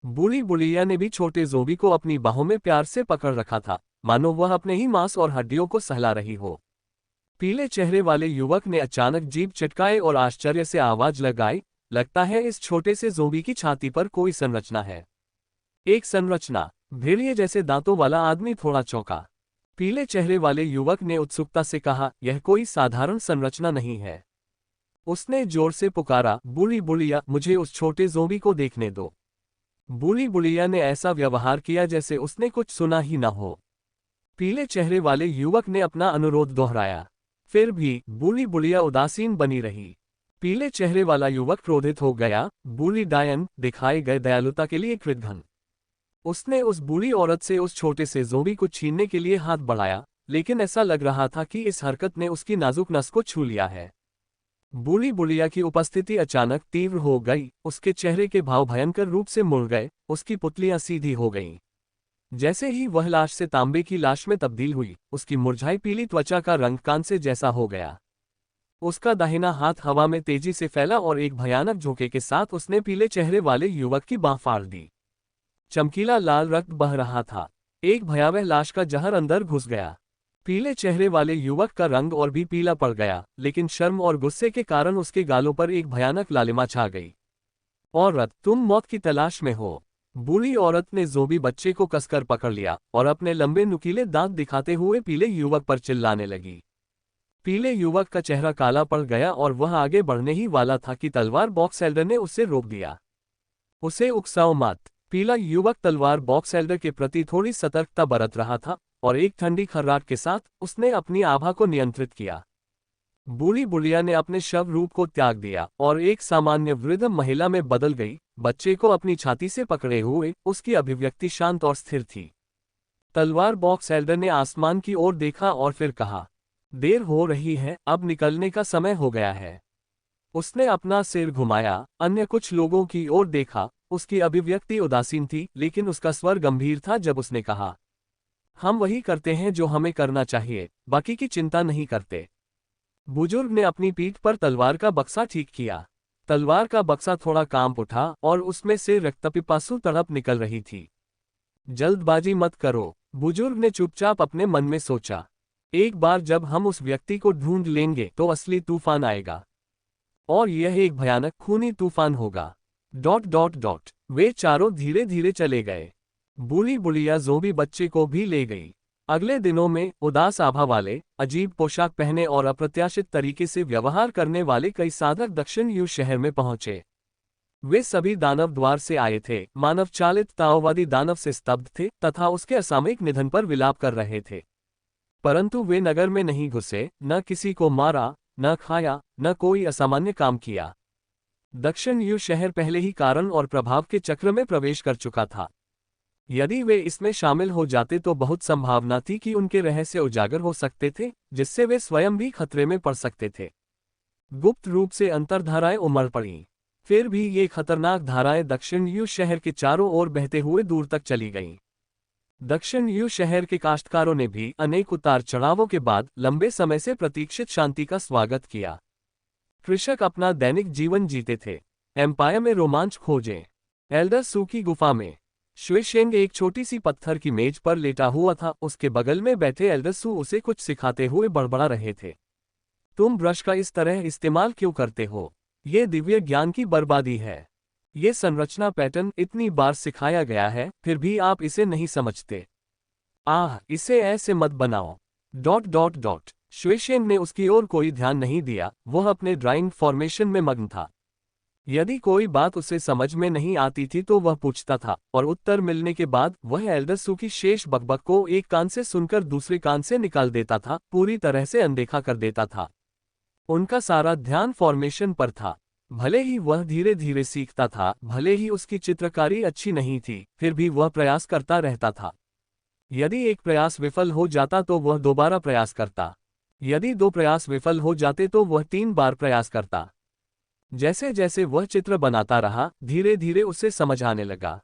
बूढ़ी बुढ़िया ने भी छोटे ज़ॉम्बी को अपनी बाहों में प्यार से पकड़ रखा था, मानो वह अपने ही मांस और हड्डियों को सहला रही हो। पीले चेहरे वाले युवक ने अचानक जीभ चटकाए और आश्चर्य से आवाज लगाई, लगता है इस छोटे से ज़ॉम्बी की छाती पर कोई संरचना है। एक संरचना? भेड़िए जैसे दांतों वाला आदमी थोड़ा चौंका। पीले चेहरे वाले युवक ने उत्सुकता से कहा, यह कोई साधारण संरचना नहीं है। उसने जोर से पुकारा, बूढ़ी बुढ़िया, मुझे उस छोटे ज़ॉम्बी को देखने दो। बूढ़ी बुढ़िया ने ऐसा व्यवहार किया जैसे उसने कुछ सुना ही न हो। पीले चेहरे वाले युवक ने अपना अनुरोध दोहराया, फिर भी बूढ़ी बुढ़िया उदासीन बनी रही। पीले चेहरे वाला युवक क्रोधित हो गया, बूढ़ी डायन, दिखाए गए दयालुता के लिए कृतघ्न। उसने उस बूढ़ी औरत से उस छोटे से ज़ोंबी को छीनने के लिए हाथ बढ़ाया, लेकिन ऐसा लग रहा था कि इस हरकत ने उसकी नाजुक नस को छू लिया है। बूढ़ी बुढ़िया की उपस्थिति अचानक तीव्र हो गई, उसके चेहरे के भाव भयंकर रूप से मुड़ गए, उसकी पुतलियां सीधी हो गईं। जैसे ही वह लाश से तांबे की लाश में तब्दील हुई, उसकी मुरझाई पीली त्वचा का रंग कांसे जैसा हो गया। उसका दाहिना हाथ हवा में तेजी से फैला और एक भयानक झोंके के साथ उसने पीले चेहरे वाले युवक की बांह फाड़ दी। चमकीला लाल रक्त बह रहा था। एक भयावह लाश का जहर अंदर घुस गया। पीले चेहरे वाले युवक का रंग और भी पीला पड़ गया, लेकिन शर्म और गुस्से के कारण उसके गालों पर एक भयानक लालिमा छा गई। औरत, तुम मौत की तलाश में हो। बूढ़ी औरत ने ज़ोंबी बच्चे को कसकर पकड़ लिया और अपने लंबे नुकीले दांत दिखाते हुए पीले युवक पर चिल्लाने लगी। पीले युवक का चेहरा काला पड़ गया और वह आगे बढ़ने ही वाला था कि तलवार बॉक्स एल्डर ने उसे रोक दिया। उसे उकसाओ मत। पीला युवक तलवार बॉक्स एल्डर के प्रति थोड़ी सतर्कता बरत रहा था और एक ठंडी खर्राट के साथ उसने अपनी आभा को नियंत्रित किया। बूढ़ी बुढ़िया ने अपने शव रूप को त्याग दिया और एक सामान्य वृद्ध महिला में बदल गई। बच्चे को अपनी छाती से पकड़े हुए उसकी अभिव्यक्ति शांत और स्थिर थी। तलवार बॉक्स एल्डर ने आसमान की ओर देखा और फिर कहा, देर हो रही है, अब निकलने का समय हो गया है। उसने अपना सिर घुमाया, अन्य कुछ लोगों की ओर देखा। उसकी अभिव्यक्ति उदासीन थी, लेकिन उसका स्वर गंभीर था जब उसने कहा, हम वही करते हैं जो हमें करना चाहिए, बाकी की चिंता नहीं करते। बुजुर्ग ने अपनी पीठ पर तलवार का बक्सा ठीक किया। तलवार का बक्सा थोड़ा कांप उठा और उसमें से रक्तपिपासु तड़प निकल रही थी। जल्दबाजी मत करो, बुजुर्ग ने चुपचाप अपने मन में सोचा। एक बार जब हम उस व्यक्ति को ढूंढ लेंगे तो असली तूफान आएगा, और यह एक भयानक खूनी तूफान होगा। ... वे चारों धीरे धीरे चले गए। बूढ़ी बुढ़िया ज़ोंबी बच्चे को भी ले गई। अगले दिनों में उदास आभा वाले, अजीब पोशाक पहने और अप्रत्याशित तरीके से व्यवहार करने वाले कई साधक दक्षिण यू शहर में पहुंचे। वे सभी दानव द्वार से आए थे, मानव चालित ताओवादी दानव से स्तब्ध थे तथा उसके असामयिक निधन पर विलाप कर रहे थे। परंतु वे नगर में नहीं घुसे, न किसी को मारा, न खाया, न कोई असामान्य काम किया। दक्षिण यू शहर पहले ही कारण और प्रभाव के चक्र में प्रवेश कर चुका था। यदि वे इसमें शामिल हो जाते तो बहुत संभावना थी कि उनके रहस्य उजागर हो सकते थे, जिससे वे स्वयं भी खतरे में पड़ सकते थे। गुप्त रूप से अंतर्धाराएं उमड़ पड़ीं। फिर भी ये खतरनाक धाराएं दक्षिण यू शहर के चारों ओर बहते हुए दूर तक चली गईं। दक्षिण यू शहर के काश्तकारों ने भी अनेक उतार चढ़ावों के बाद लंबे समय से प्रतीक्षित शांति का स्वागत किया। कृषक अपना दैनिक जीवन जीते थे। एम्पायर में रोमांच खोजें। एल्डर सू की गुफा में श्वेशेंग एक छोटी सी पत्थर की मेज पर लेटा हुआ था। उसके बगल में बैठे एल्डर सू उसे कुछ सिखाते हुए बड़बड़ा रहे थे। तुम ब्रश का इस तरह इस्तेमाल क्यों करते हो? ये दिव्य ज्ञान की बर्बादी है। ये संरचना पैटर्न इतनी बार सिखाया गया है, फिर भी आप इसे नहीं समझते। इसे ऐसे मत बनाओ। ... श्वेशेंग ने उसकी ओर कोई ध्यान नहीं दिया, वह अपने ड्राइंग फॉर्मेशन में मग्न था। यदि कोई बात उसे समझ में नहीं आती थी तो वह पूछता था, और उत्तर मिलने के बाद वह एल्डर सू की शेष बकबक को एक कान से सुनकर दूसरे कान से निकाल देता था, पूरी तरह से अनदेखा कर देता था। उनका सारा ध्यान फॉर्मेशन पर था। भले ही वह धीरे धीरे सीखता था, भले ही उसकी चित्रकारी अच्छी नहीं थी, फिर भी वह प्रयास करता रहता था। यदि एक प्रयास विफल हो जाता तो वह दोबारा प्रयास करता। यदि 2 प्रयास विफल हो जाते तो वह 3 बार प्रयास करता। जैसे जैसे वह चित्र बनाता रहा, धीरे धीरे उसे समझ आने लगा।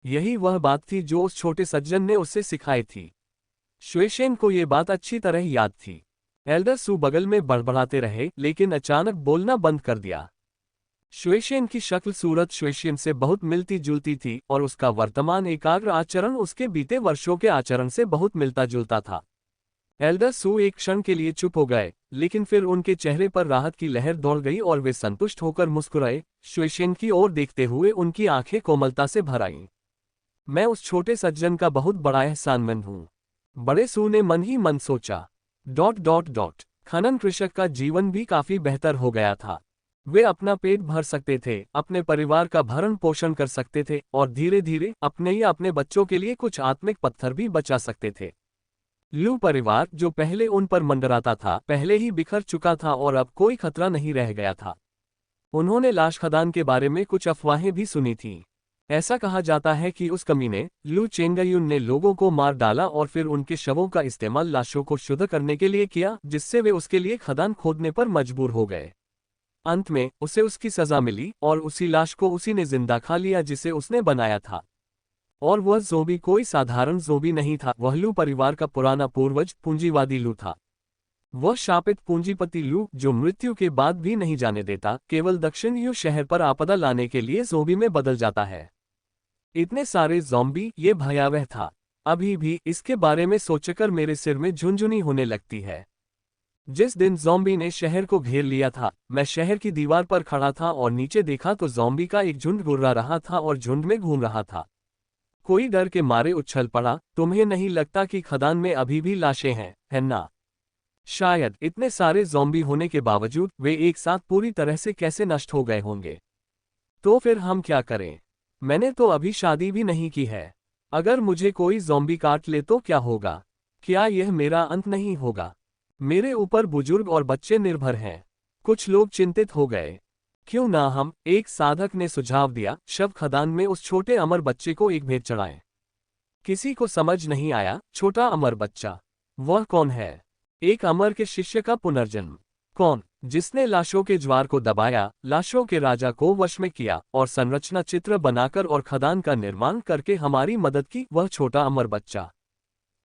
यही वह बात थी जो उस छोटे सज्जन ने उसे सिखाई थी। श्वेशेन को ये बात अच्छी तरह याद थी। एल्डर सू बगल में बड़बड़ाते रहे, लेकिन अचानक बोलना बंद कर दिया। श्वेशेन की शक्ल सूरत श्वेशेन से बहुत मिलती जुलती थी और उसका वर्तमान एकाग्र आचरण उसके बीते वर्षों के आचरण से बहुत मिलता जुलता था। एल्डर सू एक क्षण के लिए चुप हो गए, लेकिन फिर उनके चेहरे पर राहत की लहर दौड़ गई और वे संतुष्ट होकर मुस्कुराए। श्वेशेन की ओर देखते हुए उनकी आंखें कोमलता से भर आईं। मैं उस छोटे सज्जन का बहुत बड़ा एहसानमंद हूँ, बड़े सू ने मन ही मन सोचा। ... खनन कृषक का जीवन भी काफी बेहतर हो गया था। वे अपना पेट भर सकते थे, अपने परिवार का भरण पोषण कर सकते थे और धीरे धीरे अपने या अपने बच्चों के लिए कुछ आत्मिक पत्थर भी बचा सकते थे। लू परिवार, जो पहले उन पर मंडराता था, पहले ही बिखर चुका था और अब कोई खतरा नहीं रह गया था। उन्होंने लाश खदान के बारे में कुछ अफवाहें भी सुनी थीं। ऐसा कहा जाता है कि उस कमीने लू चेंगयुन ने लोगों को मार डाला और फिर उनके शवों का इस्तेमाल लाशों को शुद्ध करने के लिए किया, जिससे वे उसके लिए खदान खोदने पर मजबूर हो गए। अंत में उसे उसकी सजा मिली और उसी लाश को उसी ने जिंदा खा लिया जिसे उसने बनाया था। और वह ज़ोंबी कोई साधारण ज़ोंबी नहीं था, वह लू परिवार का पुराना पूर्वज पूंजीवादी लू था। वह शापित पूंजीपति लू जो मृत्यु के बाद भी नहीं जाने देता, केवल दक्षिण यू शहर पर आपदा लाने के लिए ज़ोंबी में बदल जाता है। इतने सारे ज़ॉम्बी, ये भयावह था। अभी भी इसके बारे में सोचकर मेरे सिर में झुनझुनी होने लगती है। जिस दिन ज़ॉम्बी ने शहर को घेर लिया था, मैं शहर की दीवार पर खड़ा था और नीचे देखा तो ज़ॉम्बी का एक झुंड गुर्रा रहा था और झुंड में घूम रहा था। कोई डर के मारे उछल पड़ा। तुम्हें नहीं लगता कि खदान में अभी भी लाशें हैं, है ना? शायद इतने सारे ज़ॉम्बी होने के बावजूद वे एक साथ पूरी तरह से कैसे नष्ट हो गए होंगे। तो फिर हम क्या करें? मैंने तो अभी शादी भी नहीं की है। अगर मुझे कोई ज़ॉम्बी काट ले तो क्या होगा? क्या यह मेरा अंत नहीं होगा? मेरे ऊपर बुजुर्ग और बच्चे निर्भर हैं। कुछ लोग चिंतित हो गए। क्यों ना हम, एक साधक ने सुझाव दिया, शव खदान में उस छोटे अमर बच्चे को एक भेंट चढ़ाएं। किसी को समझ नहीं आया। छोटा अमर बच्चा? वह कौन है? एक अमर के शिष्य का पुनर्जन्म। कौन? जिसने लाशों के ज्वार को दबाया, लाशों के राजा को वश में किया और संरचना चित्र बनाकर और खदान का निर्माण करके हमारी मदद की, वह छोटा अमर बच्चा।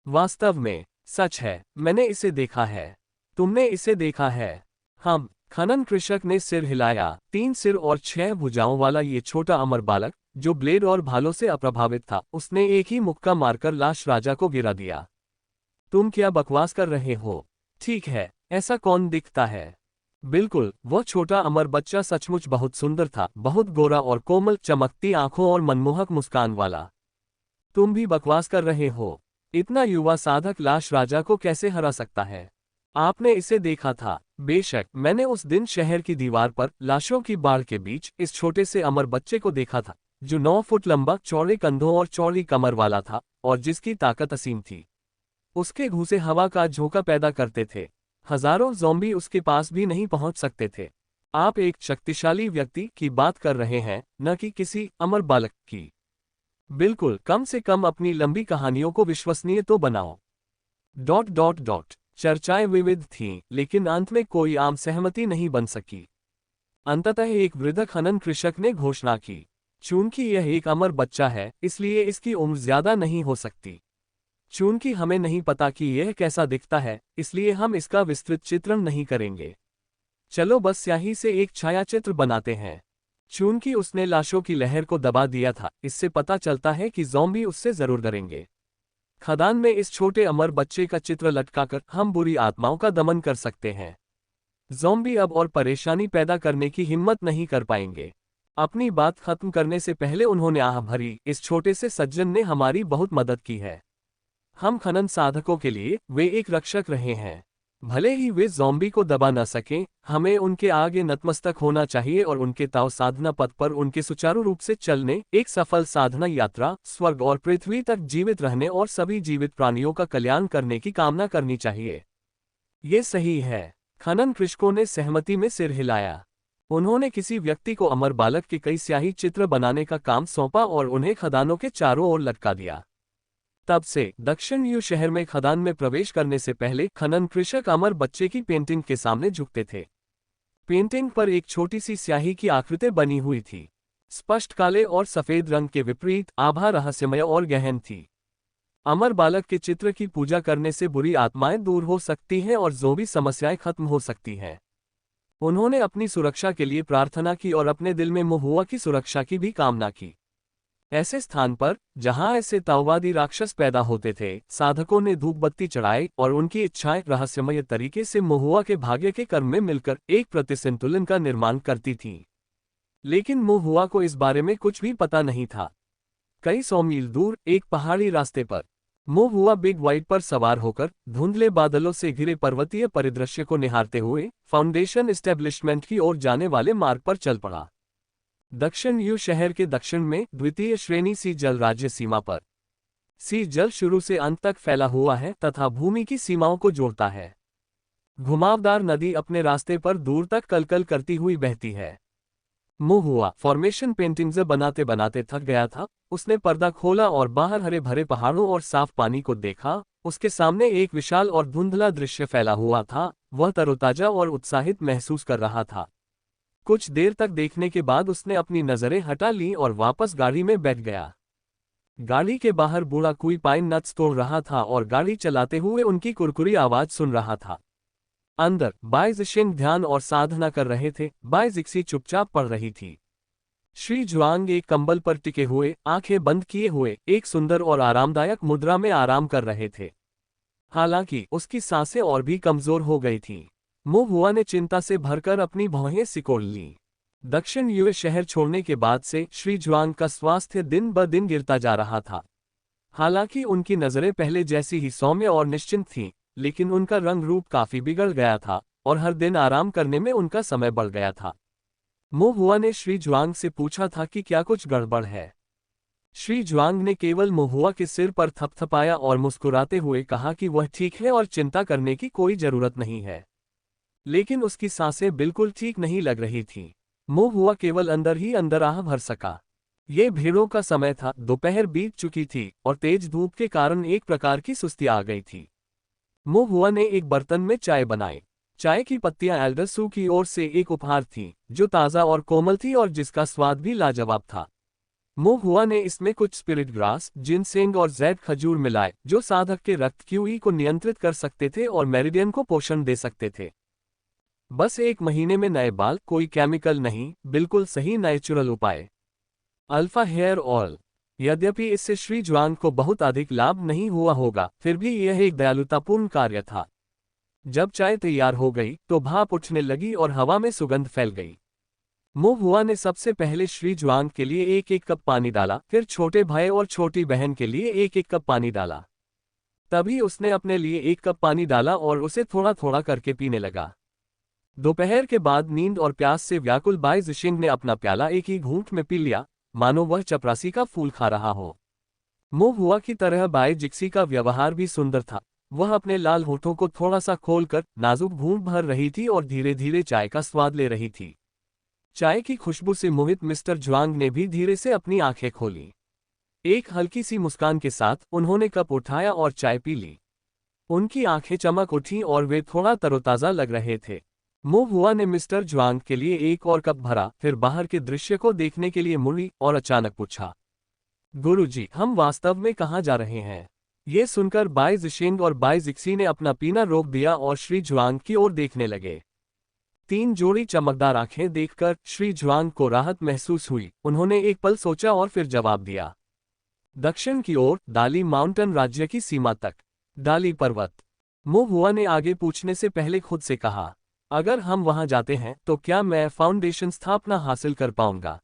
वास्तव में सच है, मैंने इसे देखा है। तुमने इसे देखा है? हम। खनन कृषक ने सिर हिलाया। 3 सिर और 6 भुजाओं वाला ये छोटा अमर बालक, जो ब्लेड और भालों से अप्रभावित था, उसने एक ही मुक्का मारकर लाश राजा को गिरा दिया। तुम क्या बकवास कर रहे हो? ठीक है, ऐसा कौन दिखता है? बिल्कुल, वह छोटा अमर बच्चा सचमुच बहुत सुंदर था, बहुत गोरा और कोमल, चमकती आंखों और मनमोहक मुस्कान वाला। तुम भी बकवास कर रहे हो। इतना युवा साधक लाश राजा को कैसे हरा सकता है? आपने इसे देखा था? बेशक, मैंने उस दिन शहर की दीवार पर लाशों की बाढ़ के बीच इस छोटे से अमर बच्चे को देखा था, जो 9 फुट लंबा, चौड़े कंधों और चौड़ी कमर वाला था और जिसकी ताकत असीम थी। उसके घूंसे हवा का झोंका पैदा करते थे। हजारों ज़ॉम्बी उसके पास भी नहीं पहुंच सकते थे। आप एक शक्तिशाली व्यक्ति की बात कर रहे हैं, न कि किसी अमर बालक की। बिल्कुल, कम से कम अपनी लंबी कहानियों को विश्वसनीय तो बनाओ। ... चर्चाएं विविध थीं, लेकिन अंत में कोई आम सहमति नहीं बन सकी। अंततः एक वृद्ध खनन कृषक ने घोषणा की, चूंकि यह एक अमर बच्चा है, इसलिए इसकी उम्र ज्यादा नहीं हो सकती। चूंकि हमें नहीं पता कि यह कैसा दिखता है, इसलिए हम इसका विस्तृत चित्रण नहीं करेंगे। चलो बस स्याही से एक छायाचित्र बनाते हैं। चूंकि उसने लाशों की लहर को दबा दिया था, इससे पता चलता है कि ज़ॉम्बी उससे जरूर डरेंगे। खदान में इस छोटे अमर बच्चे का चित्र लटकाकर हम बुरी आत्माओं का दमन कर सकते हैं। ज़ॉम्बी अब और परेशानी पैदा करने की हिम्मत नहीं कर पाएंगे। अपनी बात खत्म करने से पहले उन्होंने आह भरी, इस छोटे से सज्जन ने हमारी बहुत मदद की है। हम खनन साधकों के लिए वे एक रक्षक रहे हैं। भले ही वे ज़ॉम्बी को दबा न सकें, हमें उनके आगे नतमस्तक होना चाहिए और उनके ताव साधना पथ पर उनके सुचारू रूप से चलने, एक सफल साधना यात्रा, स्वर्ग और पृथ्वी तक जीवित रहने और सभी जीवित प्राणियों का कल्याण करने की कामना करनी चाहिए। ये सही है। खनन कृषकों ने सहमति में सिर हिलाया। उन्होंने किसी व्यक्ति को अमर बालक के कई स्याही चित्र बनाने का काम सौंपा और उन्हें खदानों के चारों ओर लटका दिया। तब से दक्षिण यू शहर में खदान में प्रवेश करने से पहले खनन कृषक अमर बच्चे की पेंटिंग के सामने झुकते थे। पेंटिंग पर एक छोटी सी स्याही की आकृति बनी हुई थी। स्पष्ट काले और सफेद रंग के विपरीत आभा रहस्यमय और गहन थी। अमर बालक के चित्र की पूजा करने से बुरी आत्माएं दूर हो सकती हैं और ज़ॉम्बी समस्याएं खत्म हो सकती हैं। उन्होंने अपनी सुरक्षा के लिए प्रार्थना की और अपने दिल में महुआ की सुरक्षा की भी कामना की। ऐसे स्थान पर जहां ऐसे ताओवादी राक्षस पैदा होते थे, साधकों ने धूप बत्ती चढ़ाई और उनकी इच्छाएं रहस्यमय तरीके से महुआ के भाग्य के कर्म में मिलकर एक प्रतिसंतुलन का निर्माण करती थीं। लेकिन महुआ को इस बारे में कुछ भी पता नहीं था। कई 100 मील दूर एक पहाड़ी रास्ते पर महुआ बिग व्हाइट पर सवार होकर धुंधले बादलों से घिरे पर्वतीय परिदृश्य को निहारते हुए फाउंडेशन एस्टेब्लिशमेंट की ओर जाने वाले मार्ग पर चल पड़ा। दक्षिण यू शहर के दक्षिण में द्वितीय श्रेणी सी जल राज्य सीमा पर। सी जल शुरू से अंत तक फैला हुआ है तथा भूमि की सीमाओं को जोड़ता है। घुमावदार नदी अपने रास्ते पर दूर तक कलकल करती हुई बहती है। मुंह हुआ फॉर्मेशन पेंटिंग्स बनाते बनाते थक गया था। उसने पर्दा खोला और बाहर हरे भरे पहाड़ों और साफ पानी को देखा। उसके सामने एक विशाल और धुंधला दृश्य फैला हुआ था। वह तरोताजा और उत्साहित महसूस कर रहा था। कुछ देर तक देखने के बाद उसने अपनी नजरें हटा लीं और वापस गाड़ी में बैठ गया। गाड़ी के बाहर बूढ़ा कोई पाइन नट्स तोड़ रहा था और गाड़ी चलाते हुए उनकी कुरकुरी आवाज सुन रहा था। अंदर बाई जिशिंग ध्यान और साधना कर रहे थे। बाई जिक्सी चुपचाप पढ़ रही थी। श्री जुआंग एक कंबल पर टिके हुए, आंखें बंद किए हुए, एक सुंदर और आरामदायक मुद्रा में आराम कर रहे थे। हालांकि उसकी सांसें और भी कमजोर हो गई थीं। मुंह हुआ ने चिंता से भरकर अपनी भौहें सिकोड़ लीं। दक्षिण यूएस शहर छोड़ने के बाद से श्री जुआंग का स्वास्थ्य दिन ब दिन गिरता जा रहा था। हालांकि उनकी नजरें पहले जैसी ही सौम्य और निश्चिंत थीं, लेकिन उनका रंग रूप काफी बिगड़ गया था और हर दिन आराम करने में उनका समय बढ़ गया था। मुंह हुआ ने श्री जुआंग से पूछा था कि क्या कुछ गड़बड़ है। श्री जुआंग ने केवल मुंह हुआ के सिर पर थपथपाया और मुस्कुराते हुए कहा कि वह ठीक है और चिंता करने की कोई जरूरत नहीं है। लेकिन उसकी सांसें बिल्कुल ठीक नहीं लग रही थीं। मुंह हुआ केवल अंदर ही अंदर आह भर सका। ये भीड़ों का समय था, दोपहर बीत चुकी थी और तेज धूप के कारण एक प्रकार की सुस्ती आ गई थी। मुंह हुआ ने एक बर्तन में चाय बनाई। चाय की पत्तियां एल्डरसू की ओर से एक उपहार थीं, जो ताज़ा और कोमल थी और जिसका स्वाद भी लाजवाब था। मुंह हुआ ने इसमें कुछ स्पिरिट ग्रास, जिनसेंग और जैड खजूर मिलाए, जो साधक के रक्त क्यूई को नियंत्रित कर सकते थे और मेरिडियन को पोषण दे सकते थे। बस एक महीने में नए बाल, कोई केमिकल नहीं, बिल्कुल सही नेचुरल उपाय। Alpha hair oil. यद्यपि इससे श्री जुआंग को बहुत अधिक लाभ नहीं हुआ होगा, फिर भी यह एक दयालुतापूर्ण कार्य था। जब चाय तैयार हो गई तो भाप उठने लगी और हवा में सुगंध फैल गई। मुंह हुआ ने सबसे पहले श्री जुआंग के लिए एक एक कप पानी डाला, फिर छोटे भाई और छोटी बहन के लिए एक एक कप पानी डाला। तभी उसने अपने लिए एक कप पानी डाला और उसे थोड़ा थोड़ा करके पीने लगा। दोपहर के बाद नींद और प्यास से व्याकुल बाई जिशिंग ने अपना प्याला एक ही घूंट में पी लिया, मानो वह चपरासी का फूल खा रहा हो। मुंह हुआ की तरह बाई जिक्सी का व्यवहार भी सुंदर था। वह अपने लाल होठों को थोड़ा सा खोलकर नाजुक घूंट भर रही थी और धीरे धीरे चाय का स्वाद ले रही थी। चाय की खुशबू से मोहित मिस्टर जुआंग ने भी धीरे से अपनी आंखें खोली। एक हल्की सी मुस्कान के साथ उन्होंने कप उठाया और चाय पी ली। उनकी आंखें चमक उठीं और वे थोड़ा तरोताजा लग रहे थे। मुंह हुआ ने मिस्टर जुआंग के लिए एक और कप भरा, फिर बाहर के दृश्य को देखने के लिए मुड़ी और अचानक पूछा, गुरुजी, हम वास्तव में कहाँ जा रहे हैं? ये सुनकर बाई जिशिंग और बाई जिक्सी ने अपना पीना रोक दिया और श्री जुआंग की ओर देखने लगे। तीन जोड़ी चमकदार आंखें देखकर श्री जुआंग को राहत महसूस हुई। उन्होंने एक पल सोचा और फिर जवाब दिया, दक्षिण की ओर, दाली माउंटेन राज्य की सीमा तक। दाली पर्वत। मुंह हुआ ने आगे पूछने से पहले खुद से कहा, अगर हम वहां जाते हैं तो क्या मैं फाउंडेशन स्थापना हासिल कर पाऊंगा?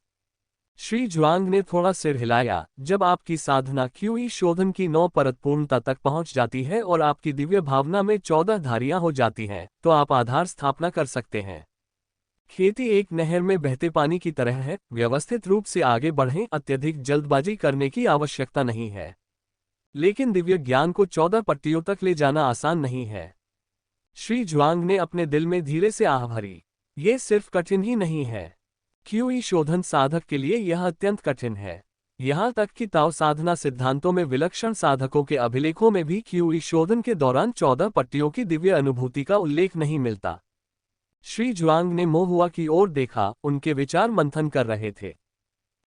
श्री जुआंग ने थोड़ा सिर हिलाया। जब आपकी साधना क्यूई शोधन की 9 परत पूर्णता तक पहुंच जाती है और आपकी दिव्य भावना में 14 धारियां हो जाती हैं, तो आप आधार स्थापना कर सकते हैं। खेती एक नहर में बहते पानी की तरह है, व्यवस्थित रूप से आगे बढ़ें, अत्यधिक जल्दबाजी करने की आवश्यकता नहीं है। लेकिन दिव्य ज्ञान को 14 पट्टियों तक ले जाना आसान नहीं है। श्री जुआंग ने अपने दिल में धीरे से आह भरी। ये सिर्फ कठिन ही नहीं है, क्यूई शोधन साधक के लिए यह अत्यंत कठिन है। यहाँ तक कि ताओ साधना सिद्धांतों में विलक्षण साधकों के अभिलेखों में भी क्यूई शोधन के दौरान 14 पट्टियों की दिव्य अनुभूति का उल्लेख नहीं मिलता। श्री जुआंग ने मुंह हुआ की ओर देखा, उनके विचार मंथन कर रहे थे।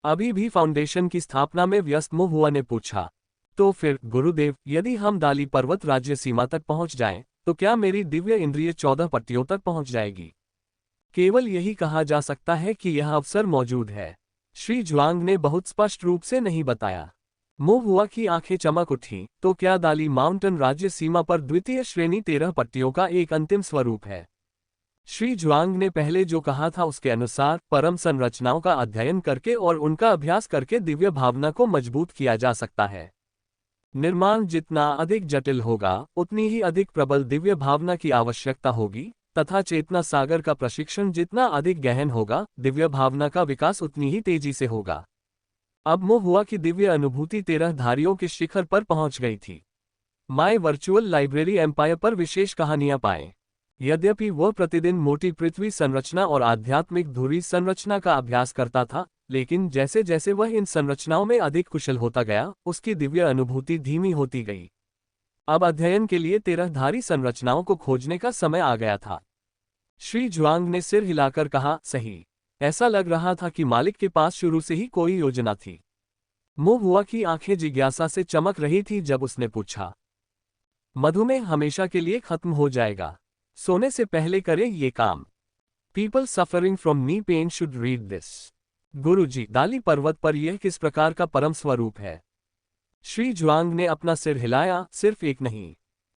अभी भी फाउंडेशन की स्थापना में व्यस्त मुंह हुआ ने पूछा, तो फिर गुरुदेव, यदि हम दाली पर्वत राज्य सीमा तक पहुंच जाएं, तो क्या मेरी दिव्य इंद्रिय 14 पट्टियों तक पहुंच जाएगी? केवल यही कहा जा सकता है कि यह अवसर मौजूद है। श्री जुआंग ने बहुत स्पष्ट रूप से नहीं बताया। मुंह हुआ की आंखें चमक उठीं, तो क्या दाली माउंटेन राज्य सीमा पर द्वितीय श्रेणी 13 पट्टियों का एक अंतिम स्वरूप है? श्री जुआंग ने पहले जो कहा था उसके अनुसार परम संरचनाओं का अध्ययन करके और उनका अभ्यास करके दिव्य भावना को मजबूत किया जा सकता है। निर्माण जितना अधिक जटिल होगा, उतनी ही अधिक प्रबल दिव्य भावना की आवश्यकता होगी, तथा चेतना सागर का प्रशिक्षण जितना अधिक गहन होगा, दिव्य भावना का विकास उतनी ही तेजी से होगा। अब मुंह हुआ कि दिव्य अनुभूति 13 धारियों के शिखर पर पहुंच गई थी। माय वर्चुअल लाइब्रेरी एम्पायर पर विशेष कहानियां पाएं। यद्यपि वह प्रतिदिन मोटी पृथ्वी संरचना और आध्यात्मिक धुरी संरचना का अभ्यास करता था, लेकिन जैसे जैसे वह इन संरचनाओं में अधिक कुशल होता गया, उसकी दिव्य अनुभूति धीमी होती गई। अब अध्ययन के लिए 13 धारी संरचनाओं को खोजने का समय आ गया था। श्री जुआंग ने सिर हिलाकर कहा, सही। ऐसा लग रहा था कि मालिक के पास शुरू से ही कोई योजना थी। मो हुआ की आंखें जिज्ञासा से चमक रही थी जब उसने पूछा, मधुमेह हमेशा के लिए खत्म हो जाएगा? सोने से पहले करें ये काम। People suffering from knee pain should read this. Guruji, दाली पर्वत पर यह किस प्रकार का परम स्वरूप है? श्री जुआंग ने अपना सिर हिलाया, सिर्फ एक नहीं।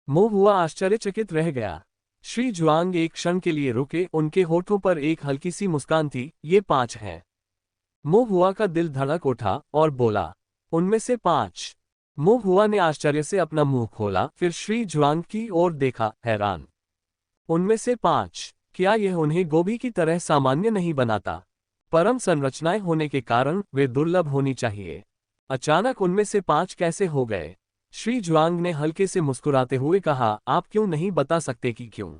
मो हुआ आश्चर्यचकित रह गया। श्री जुआंग एक क्षण के लिए रुके, उनके होठों पर एक हल्की सी मुस्कान थी। ये 5 हैं। मो हुआ का दिल धड़क उठा और बोला, उनमें से 5? मो हुआ ने आश्चर्य से अपना मुंह खोला, फिर श्री जुआंग की ओर देखा, हैरान। उनमें से 5? क्या यह उन्हें गोभी की तरह सामान्य नहीं बनाता? परम संरचनाएं होने के कारण वे दुर्लभ होनी चाहिए। अचानक उनमें से 5 कैसे हो गए? श्री जुआंग ने हल्के से मुस्कुराते हुए कहा, आप क्यों नहीं बता सकते कि क्यों?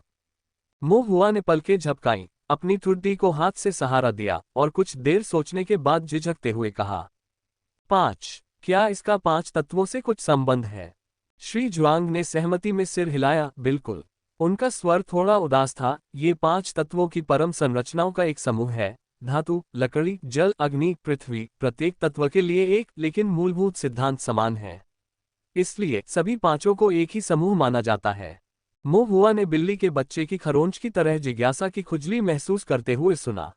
मो हुआ ने पलकें झपकाईं, अपनी ठुड्डी को हाथ से सहारा दिया और कुछ देर सोचने के बाद झिझकते हुए कहा, 5? क्या इसका 5 तत्वों से कुछ संबंध है? श्री जुआंग ने सहमति में सिर हिलाया, बिल्कुल। उनका स्वर थोड़ा उदास था। ये 5 तत्वों की परम संरचनाओं का एक समूह है। धातु, लकड़ी, जल, अग्नि, पृथ्वी, प्रत्येक तत्व के लिए एक लेकिन मूलभूत सिद्धांत समान है। इसलिए सभी 5 को एक ही समूह माना जाता है। मो हुआ ने बिल्ली के बच्चे की खरोंच की तरह जिज्ञासा की खुजली महसूस करते हुए सुना।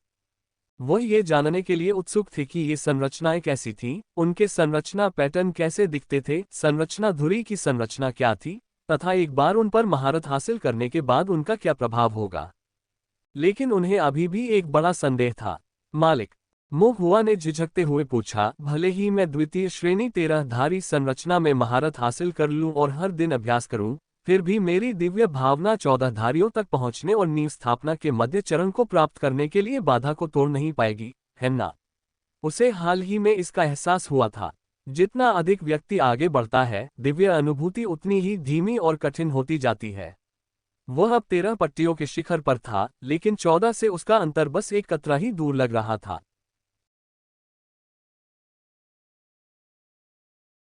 वह ये जानने के लिए उत्सुक थे कि ये संरचनाएं कैसी थीं, उनके संरचना पैटर्न कैसे दिखते थे, संरचना धुरी की संरचना क्या थी, तथा एक बार उन पर महारत हासिल करने के बाद उनका क्या प्रभाव होगा। लेकिन उन्हें अभी भी एक बड़ा संदेह था। मालिक, मो हुआ ने झिझकते हुए पूछा, भले ही मैं द्वितीय श्रेणी 13 धारी संरचना में महारत हासिल कर लूं और हर दिन अभ्यास करूं, फिर भी मेरी दिव्य भावना 14 धारियों तक पहुंचने और नींव स्थापना के मध्य चरण को प्राप्त करने के लिए बाधा को तोड़ नहीं पाएगी, है ना? उसे हाल ही में इसका एहसास हुआ था। जितना अधिक व्यक्ति आगे बढ़ता है, दिव्य अनुभूति उतनी ही धीमी और कठिन होती जाती है। वह अब 13 पट्टियों के शिखर पर था, लेकिन 14 से उसका अंतर बस एक कतरा ही दूर लग रहा था।